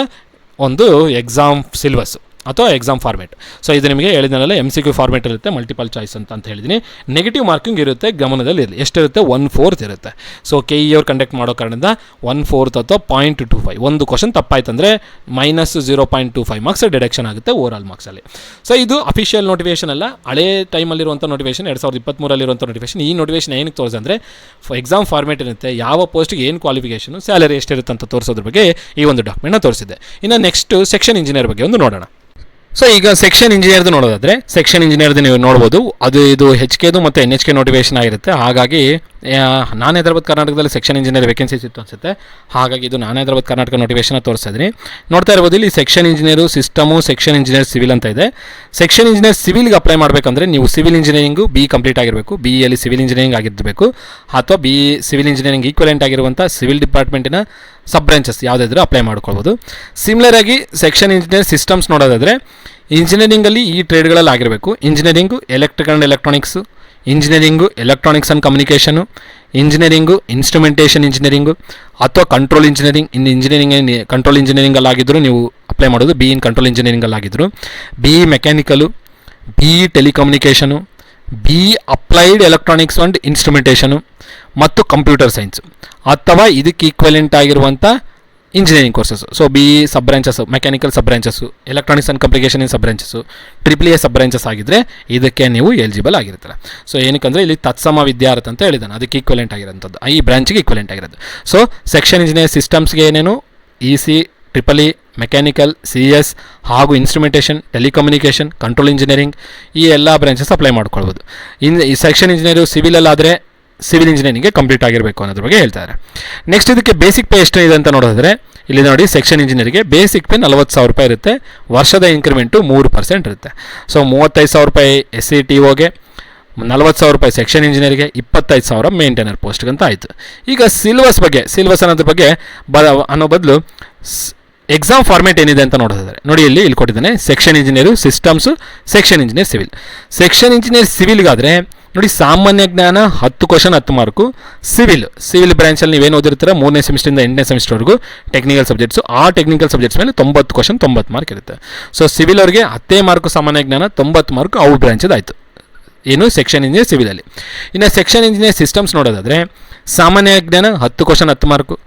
ಒಂದು ಎಕ್ಸಾಮ್ ಸಿಲೆಬಸ್ಸು ಅಥವಾ ಎಕ್ಸಾಮ್ ಫಾರ್ಮೇಟ್. ಸೊ ಇದು ನಿಮಗೆ ಹೇಳಿದನಲ್ಲ MCQ ಫಾರ್ಮೇಟ್ ಇರುತ್ತೆ, ಮಲ್ಟಿಪಲ್ ಚಾಯ್ಸ್ ಅಂತ ಹೇಳಿದ್ದೀನಿ. ನೆಗೆಟಿವ್ ಮಾರ್ಕಿಂಗ್ ಇರುತ್ತೆ, ಗಮನದಲ್ಲಿ ಇರಲಿ. ಎಷ್ಟಿರುತ್ತೆ? 1/4 ಇರುತ್ತೆ. ಸೊ KE ಅವ್ರು ಕಂಡಕ್ಟ್ ಮಾಡೋ ಕಾರಣದಿಂದ 1/4 ಅಥವಾ 0.25 ಒಂದು ಕ್ವಶನ್ ತಪ್ಪಾಯ್ತಂದರೆ -0.25 ಮಾರ್ಕ್ಸ್ ಡಿಡಕ್ಷನ್ ಆಗುತ್ತೆ ಓವರಾಲ್ ಮಾರ್ಕ್ಸಲ್ಲಿ. ಸೊ ಇದು ಅಫಿಷಿಯಲ್ ನೋಟಿಫಿಕೇಷನ್ ಅಲ್ಲ, ಹಳೇ ಟೈಮಲ್ಲಿರುವಂಥ ನೋಟಿಫಿಕೇಷನ್, 2023 ನೋಟಿಫಿಕೇಷನ್. ಈ ನೋಟಿಫಿಕೇಷನ್ ಏನಕ್ಕೆ ತೋರಿಸ್ ಅಂದರೆ ಎಕ್ಸಾಮ್ ಫಾರ್ಮೇಟ್ ಇರುತ್ತೆ, ಯಾವ ಪೋಸ್ಟ್ಗೆ ಏನು ಕ್ವಾಲಿಫಿಕೇಷನು, ಸ್ಯಾಲರಿ ಎಷ್ಟಿರುತ್ತೆ ಅಂತ ತೋರಿಸೋದ್ರ ಬಗ್ಗೆ ಈ ಒಂದು ಡಾಕ್ಯುಮೆಂಟ್ನ ತೋರಿಸಿದೆ. ಇನ್ನು ನೆಕ್ಸ್ಟ್ ಸೆಕ್ಷನ್ ಇಂಜಿನಿಯರ್ ಬಗ್ಗೆ ಒಂದು ನೋಡೋಣ. ಸೊ ಈಗ ಸೆಕ್ಷನ್ ಇಂಜಿನಿಯರ್ದು ನೋಡೋದಾದರೆ ಸೆಕ್ಷನ್ ಇಂಜಿನಿಯರ್ದು ನೀವು ನೋಡ್ಬೋದು, ಇದು HKದು ಮತ್ತು NHK ನೋಟಿಫಿಕೇಷನ್ ಆಗಿರುತ್ತೆ. ಹಾಗಾಗಿ ನಾನು ಹೈದರಾಬಾದ್ ಕರ್ನಾಟಕದಲ್ಲಿ ಸೆಕ್ಷನ್ ಇಂಜಿನಿಯರ್ ವೇಕೆನ್ಸೀಸ್ ಇತ್ತು ಅನಿಸುತ್ತೆ. ಹಾಗಾಗಿ ಇದು ನಾನು ಹೈದರಾಬಾದ್ ಕರ್ನಾಟಕ ನೋಟಿಫಿಕೇಷನ್ ತೋರಿಸಿದ್ರಿ. ನೋಡ್ತಾ ಇರ್ಬೋದು ಇಲ್ಲಿ section engineer system, section engineer civil ಅಂತ ಇದೆ. ಸೆಕ್ಷನ್ ಇಂಜಿನಿಯರ್ ಸಿವಿಲ್ಗೆ ಅಪ್ಲೈ ಮಾಡಬೇಕಂದ್ರೆ ನೀವು ಸಿವಿಲ್ ಇಂಜಿನಿಯರಿಂಗು BE ಕಂಪ್ಲೀಟ್ ಆಗಿರಬೇಕು, BEಯಲ್ಲಿ ಸಿವಿಲ್ ಇಂಜಿನಿಯರಿಂಗ್ ಆಗಿರಬೇಕು, ಅಥವಾ BE ಸಿವಿಲ್ ಇಂಜಿನಿಯರಿಂಗ್ ಈಕ್ವಲೆಂಟ್ ಆಗಿರುವಂಥ ಸಿವಿಲ್ ಡಿಪಾರ್ಟ್ಮೆಂಟಿನ ಸಬ್ ಬ್ರಾಂಚಸ್ ಯಾವುದಾದ್ರೂ ಅಪ್ಲೈ ಮಾಡ್ಕೊಳ್ಬೋದು. ಸಿಮಿಲರ್ ಆಗಿ ಸೆಕ್ಷನ್ ಇಂಜಿನಿಯರ್ ಸಿಸ್ಟಮ್ಸ್ ನೋಡೋದಾದರೆ ಇಂಜಿನಿಯರಿಂಗಲ್ಲಿ ಈ ಟ್ರೇಡ್ಗಳಲ್ಲಿ ಆಗಿರಬೇಕು. Engineering electrical and electronics, engineering electronics and communication, engineering instrumentation engineering ಅಥವಾ ಕಂಟ್ರೋಲ್ ಇಂಜಿನಿಯರಿಂಗ್. ಕಂಟ್ರೋಲ್ ಇಂಜಿನಿಯರಿಂಗಲ್ಲಾಗಿದ್ದರೂ ನೀವು ಅಪ್ಲೈ ಮಾಡೋದು, BE ಇನ್ ಕಂಟ್ರೋಲ್ ಇಂಜಿನಿಯರಿಂಗಲ್ಲಾಗಿದ್ದರು, BE mechanical, BE telecommunication, BE applied electronics and instrumentation ಮತ್ತು ಕಂಪ್ಯೂಟರ್ ಸೈನ್ಸ್ ಅಥವಾ ಇದಕ್ಕೆ ಈಕ್ವಲೆಂಟ್ ಆಗಿರುವಂಥ engineering courses. So BE sub branches, mechanical sub branches, electronics and communication in sub branches, EEE sub branches ಆಗಿದ್ದರೆ ಇದಕ್ಕೆ ನೀವು eligible ಆಗಿರ್ತಾರೆ. So ಏನಕ್ಕಂದರೆ ಇಲ್ಲಿ ತತ್ಸಮ ವಿದ್ಯಾರ್ಥಿ ಅಂತ ಹೇಳಿದ್ದಾನೆ, ಅದಕ್ಕೆ ಈಕ್ವಲೆಂಟ್ ಆಗಿರೋಂಥದ್ದು, ಈ ಬ್ರಾಂಚಿಗೆ ಈಕ್ವಲೆಂಟ್ ಆಗಿರೋದು. ಸೊ ಸೆಕ್ಷನ್ ಇಂಜಿನಿಯರ್ ಸಿಸ್ಟಮ್ಸ್ಗೆ ಏನೇನು EC, EEE, ಮೆಕ್ಯಾನಿಕಲ್, CS ಹಾಗೂ ಇನ್ಸ್ಟ್ರುಮೆಂಟೇಷನ್, ಟೆಲಿಕಮ್ಯುನಿಕೇಷನ್, ಕಂಟ್ರೋಲ್ ಇಂಜಿನಿಯರಿಂಗ್ ಈ ಎಲ್ಲ ಬ್ರಾಂಚಸ್ ಅಪ್ಲೈ ಮಾಡ್ಕೊಳ್ಬೋದು. ಈ ಸೆಕ್ಷನ್ ಇಂಜಿನಿಯರು ಸಿವಿಲಲ್ಲಾದರೆ ಸಿವಿಲ್ ಇಂಜಿನಿಯರಿಂಗ್ಗೆ ಕಂಪ್ಲೀಟ್ ಆಗಿರಬೇಕು ಅನ್ನೋದ್ರ ಬಗ್ಗೆ ಹೇಳ್ತಾರೆ. ನೆಕ್ಸ್ಟ್ ಇದಕ್ಕೆ ಬೇಸಿಕ್ ಪೇ ಎಷ್ಟು ಇದೆ ಅಂತ ನೋಡಿದ್ರೆ ಇಲ್ಲಿ ನೋಡಿ, ಸೆಕ್ಷನ್ ಇಂಜಿನಿಯರಿಗೆ ಬೇಸಿಕ್ ಪೇ 40,000 ರೂಪಾಯಿ ಇರುತ್ತೆ, ವರ್ಷದ ಇನ್ಕ್ರಿಮೆಂಟು 3% ಇರುತ್ತೆ. ಸೊ 35,000 ರೂಪಾಯಿ SC TOಗೆ, 40,000 ರೂಪಾಯಿ ಸೆಕ್ಷನ್ ಇಂಜಿನಿಯರಿಗೆ, 25,000 ಮೇಂಟೈನರ್ ಪೋಸ್ಟ್ಗಂತ ಆಯಿತು. ಈಗ ಸಿಲೆಬಸ್ ಅನ್ನೋದ್ರ ಬಗ್ಗೆ ಅನ್ನೋ ಬದಲು ಎಕ್ಸಾಮ್ ಫಾರ್ಮೇಟ್ ಏನಿದೆ ಅಂತ ನೋಡೋದಾದ್ರೆ ನೋಡಿ, ಇಲ್ಲಿ ಕೊಟ್ಟಿದ್ದಾನೆ section engineer systems, section engineer civil. Section engineer ಸಿವಿಲ್ಗಾದರೆ ನೋಡಿ, ಸಾಮಾನ್ಯ ಜ್ಞಾನ 10 ಕ್ವಶನ್ 10 ಮಾರ್ಕು. ಸಿವಿಲ್ ಬ್ರಾಂಚಲ್ಲಿ ನೀವೇನು ಓದಿರ್ತೀರ 3ನೇ ಸೆಮಿಸ್ಟ್ರಿಂದ 8ನೇ ಸೆಮಿಸ್ಟರ್ವರೆಗೂ ಟೆಕ್ನಿಕಲ್ ಸಬ್ಜೆಕ್ಟ್ಸು, ಆ ಟೆಕ್ನಿಕಲ್ ಸಬ್ಜೆಕ್ಟ್ಸ್ ಮೇಲೆ 90 ಕ್ವಶನ್ 90 ಮಾರ್ಕ್ ಇರುತ್ತೆ. ಸೊ ಸಿವಿಲ್ ಅವ್ರಿಗೆ 10 ಮಾರ್ಕು ಸಾಮಾನ್ಯ ಜ್ಞಾನ, 90 ಮಾರ್ಕು ಅವು ಬ್ರಾಂಚದಾಯಿತು, ಏನು ಸೆಕ್ಷನ್ ಇಂಜಿನಿಯರ್ ಸಿವಿಲಲ್ಲಿ. ಇನ್ನು ಸೆಕ್ಷನ್ ಇಂಜಿನಿಯರ್ ಸಿಸ್ಟಮ್ಸ್ ನೋಡೋದಾದರೆ ಸಾಮಾನ್ಯ ಜ್ಞಾನ 10 ಕ್ವಶನ್ 10 ಮಾರ್ಕು,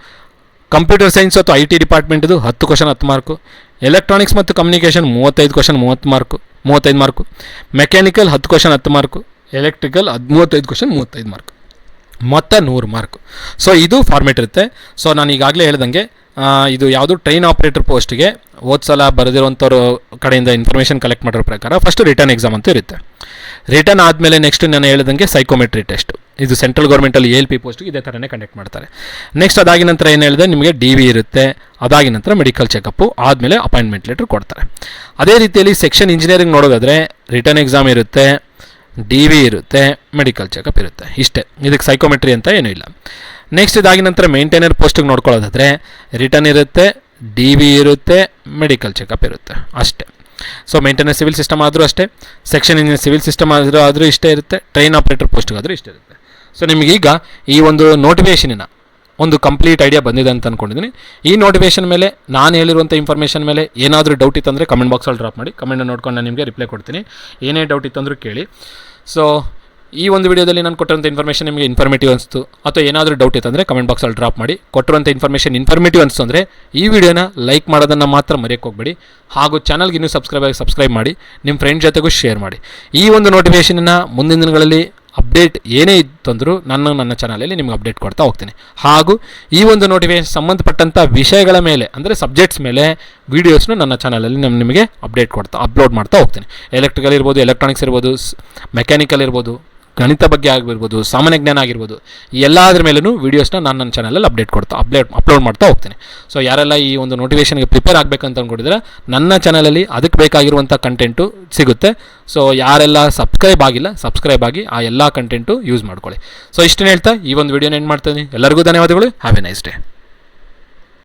ಕಂಪ್ಯೂಟರ್ ಸೈನ್ಸ್ ಅಥವಾ IT ಡಿಪಾರ್ಟ್ಮೆಂಟ್ದು 10 ಕ್ವಶನ್ 10 ಮಾರ್ಕು, ಎಲೆಕ್ಟ್ರಾನಿಕ್ಸ್ ಮತ್ತು communication 35 question 35 mark, mechanical 10 question 10 mark, electrical 35 question 35 mark, ಮೊತ್ತ 100 ಮಾರ್ಕ್. ಸೊ ಇದು ಫಾರ್ಮೇಟ್ ಇರುತ್ತೆ. ಸೊ ನಾನು ಈಗಾಗಲೇ ಹೇಳ್ದಂಗೆ ಇದು ಯಾವುದು ಟ್ರೈನ್ ಆಪ್ರೇಟರ್ ಪೋಸ್ಟ್ಗೆ ಸಲ ಬರೆದಿರುವಂಥವ್ರ ಕಡೆಯಿಂದ ಇನ್ಫಾರ್ಮೇಷನ್ ಕಲೆಕ್ಟ್ ಮಾಡಿರೋ ಪ್ರಕಾರ ಫಸ್ಟ್ ರಿಟರ್ನ್ ಎಕ್ಸಾಮ್ ಅಂತ ಇರುತ್ತೆ. ರಿಟರ್ನ್ ಆದಮೇಲೆ ನೆಕ್ಸ್ಟ್ ನಾನು ಹೇಳ್ದಂಗೆ ಸೈಕೋಮೆಟ್ರಿ ಟೆಸ್ಟ್, ಇದು ಸೆಂಟ್ರಲ್ ಗೌರ್ಮೆಂಟಲ್ಲಿ ALP ಪೋಸ್ಟ್ಗೆ ಇದೇ ಥರನೇ ಕಂಡಕ್ಟ್ ಮಾಡ್ತಾರೆ. ನೆಕ್ಸ್ಟ್ ಅದಾಗಿ ನಂತರ ಏನು ಹೇಳಿದೆ ನಿಮಗೆ DV ಇರುತ್ತೆ, ಅದಾಗಿ ನಂತರ ಮೆಡಿಕಲ್ ಚೆಕಪ್ಪು, ಆದಮೇಲೆ ಅಪಾಯಿಂಟ್ಮೆಂಟ್ ಲೆಟ್ರ್ ಕೊಡ್ತಾರೆ. ಅದೇ ರೀತಿಯಲ್ಲಿ ಸೆಕ್ಷನ್ ಇಂಜಿನಿಯರಿಂಗ್ ನೋಡೋದಾದರೆ ರಿಟರ್ನ್ ಎಕ್ಸಾಮ್ ಇರುತ್ತೆ, DV ಇರುತ್ತೆ, ಮೆಡಿಕಲ್ ಚೆಕಪ್ ಇರುತ್ತೆ, ಇಷ್ಟೇ. ಇದಕ್ಕೆ ಸೈಕೋಮೆಟ್ರಿ ಅಂತ ಏನೂ ಇಲ್ಲ. ನೆಕ್ಸ್ಟ್ ಇದಾಗಿ ನಂತರ ಮೇಂಟೈನರ್ ಪೋಸ್ಟಿಗೆ ನೋಡ್ಕೊಳ್ಳೋದಾದರೆ ರಿಟರ್ನ್ ಇರುತ್ತೆ, DV ಇರುತ್ತೆ, ಮೆಡಿಕಲ್ ಚೆಕಪ್ ಇರುತ್ತೆ, ಅಷ್ಟೇ. ಸೊ ಮೇಂಟೈನರ್ ಸಿವಿಲ್ ಸಿಸ್ಟಮ್ ಆದರೂ ಅಷ್ಟೇ, ಸೆಕ್ಷನ್ ಇಂಜಿನಿಯರ್ ಸಿವಿಲ್ ಸಿಸ್ಟಮ್ ಆದರೂ ಇಷ್ಟೇ ಇರುತ್ತೆ, ಟ್ರೈನ್ ಆಪ್ರೇಟರ್ ಪೋಸ್ಟಿಗಾದರೂ ಇಷ್ಟೇ ಇರುತ್ತೆ. ಸೊ ನಿಮಗೀಗ ಈ ಒಂದು ನೋಟಿಫಿಕೇಷನಿನ ಒಂದು ಕಂಪ್ಲೀಟ್ ಐಡಿಯಾ ಬಂದಿದೆ ಅಂತ ಅಂದ್ಕೊಂಡಿದ್ದೀನಿ. ಈ ನೋಟಿಫಿಕೇಷನ್ ಮೇಲೆ ನಾನು ಹೇಳಿರುವಂಥ ಇನ್ಫಾರ್ಮೇಷನ್ ಮೇಲೆ ಏನಾದರೂ ಡೌಟ್ ಇತ್ತಂದರೆ ಕಮೆಂಟ್ ಬಾಕ್ಸಲ್ಲಿ ಡ್ರಾಪ್ ಮಾಡಿ, ಕಮೆಂಟನ್ನು ನೋಡ್ಕೊಂಡು ನಾನು ನಿಮಗೆ ರಿಪ್ಲೈ ಕೊಡ್ತೀನಿ. ಏನೇ ಡೌಟ್ ಇತ್ತಂದ್ರೂ ಕೇಳಿ. ಸೊ ಈ ಒಂದು ವಿಡಿಯೋದಲ್ಲಿ ನಾನು ಕೊಟ್ಟಿರುವಂಥ ಇನ್ಫಾರ್ಮೇಷನ್ ನಿಮಗೆ ಇನ್ಫಾರ್ಮೇಟಿವ್ ಅನಿಸ್ತು ಅಥವಾ ಏನಾದರೂ ಡೌಟ್ ಇತ್ತಂದರೆ ಕಮೆಂಟ್ ಬಾಕ್ಸಲ್ಲಿ ಡ್ರಾಪ್ ಮಾಡಿ. ಕೊಟ್ಟಿರುವಂಥ ಇನ್ಫಾರ್ಮೇಷನ್ ಇನ್ಫಾರ್ಮೇಟಿವ್ ಅನಿಸ್ತು ಅಂದರೆ ಈ ವಿಡಿಯೋನ ಲೈಕ್ ಮಾಡೋದನ್ನು ಮಾತ್ರ ಮರೆಯೋಕ್ಕೆ ಹೋಗಬೇಡಿ. ಹಾಗೂ ಚಾನಲ್ಗೆ ಇನ್ನೂ ಸಬ್ಸ್ಕ್ರೈಬ್ ಮಾಡಿ, ನಿಮ್ಮ ಫ್ರೆಂಡ್ ಜೊತೆಗೂ ಶೇರ್ ಮಾಡಿ. ಈ ಒಂದು ನೋಟಿಫಿಕೇಷನನ್ನು ಮುಂದಿನ ದಿನಗಳಲ್ಲಿ ಅಪ್ಡೇಟ್ ಏನೇ ಇತ್ತಂದರೂ ನನ್ನ ಚಾನಲಲ್ಲಿ ನಿಮ್ಗೆ ಅಪ್ಡೇಟ್ ಕೊಡ್ತಾ ಹೋಗ್ತೀನಿ. ಹಾಗೂ ಈ ಒಂದು ನೋಟಿಫಿಕೇಷನ್ ಸಂಬಂಧಪಟ್ಟಂಥ ವಿಷಯಗಳ ಮೇಲೆ ಅಂದರೆ ಸಬ್ಜೆಕ್ಟ್ಸ್ ಮೇಲೆ ವೀಡಿಯೋಸ್ನು ನನ್ನ ಚಾನಲಲ್ಲಿ ನಿಮಗೆ ಅಪ್ಲೋಡ್ ಮಾಡ್ತಾ ಹೋಗ್ತೀನಿ. ಎಲೆಕ್ಟ್ರಿಕಲ್ ಇರ್ಬೋದು, ಎಲೆಕ್ಟ್ರಾನಿಕ್ಸ್ ಇರ್ಬೋದು, ಮೆಕ್ಯಾನಿಕಲ್ ಇರ್ಬೋದು, ಗಣಿತ ಬಗ್ಗೆ ಆಗಿರ್ಬೋದು, ಸಾಮಾನ್ಯ ಜ್ಞಾನ ಆಗಿರ್ಬೋದು, ಎಲ್ಲದರ ಮೇಲೂ ವೀಡಿಯೋಸ್ನ ನಾನು ನನ್ನ ಚಾನಲಲ್ಲಿ ಅಪ್ಲೋಡ್ ಮಾಡ್ತಾ ಹೋಗ್ತೀನಿ. ಸೊ ಯಾರೆಲ್ಲ ಈ ಒಂದು ನೋಟಿಫಿಕೇಷನ್ಗೆ ಪ್ರಿಪೇರ್ ಆಗಬೇಕಂತ ಅಂದ್ಕೊಂಡಿದ್ರೆ ನನ್ನ ಚಾನಲಲ್ಲಿ ಅದಕ್ಕೆ ಬೇಕಾಗಿರುವಂಥ ಕಂಟೆಂಟು ಸಿಗುತ್ತೆ. ಸೊ ಯಾರೆಲ್ಲ ಸಬ್ಸ್ಕ್ರೈಬ್ ಆಗಿ ಆ ಎಲ್ಲ ಕಂಟೆಂಟು ಯೂಸ್ ಮಾಡ್ಕೊಳ್ಳಿ. ಸೊ ಇಷ್ಟನ್ನು ಹೇಳ್ತಾ ಈ ಒಂದು ವಿಡಿಯೋನ ಎಂಡ್ ಮಾಡ್ತೀನಿ. ಎಲ್ಲರಿಗೂ ಧನ್ಯವಾದಗಳು. Have A nice day.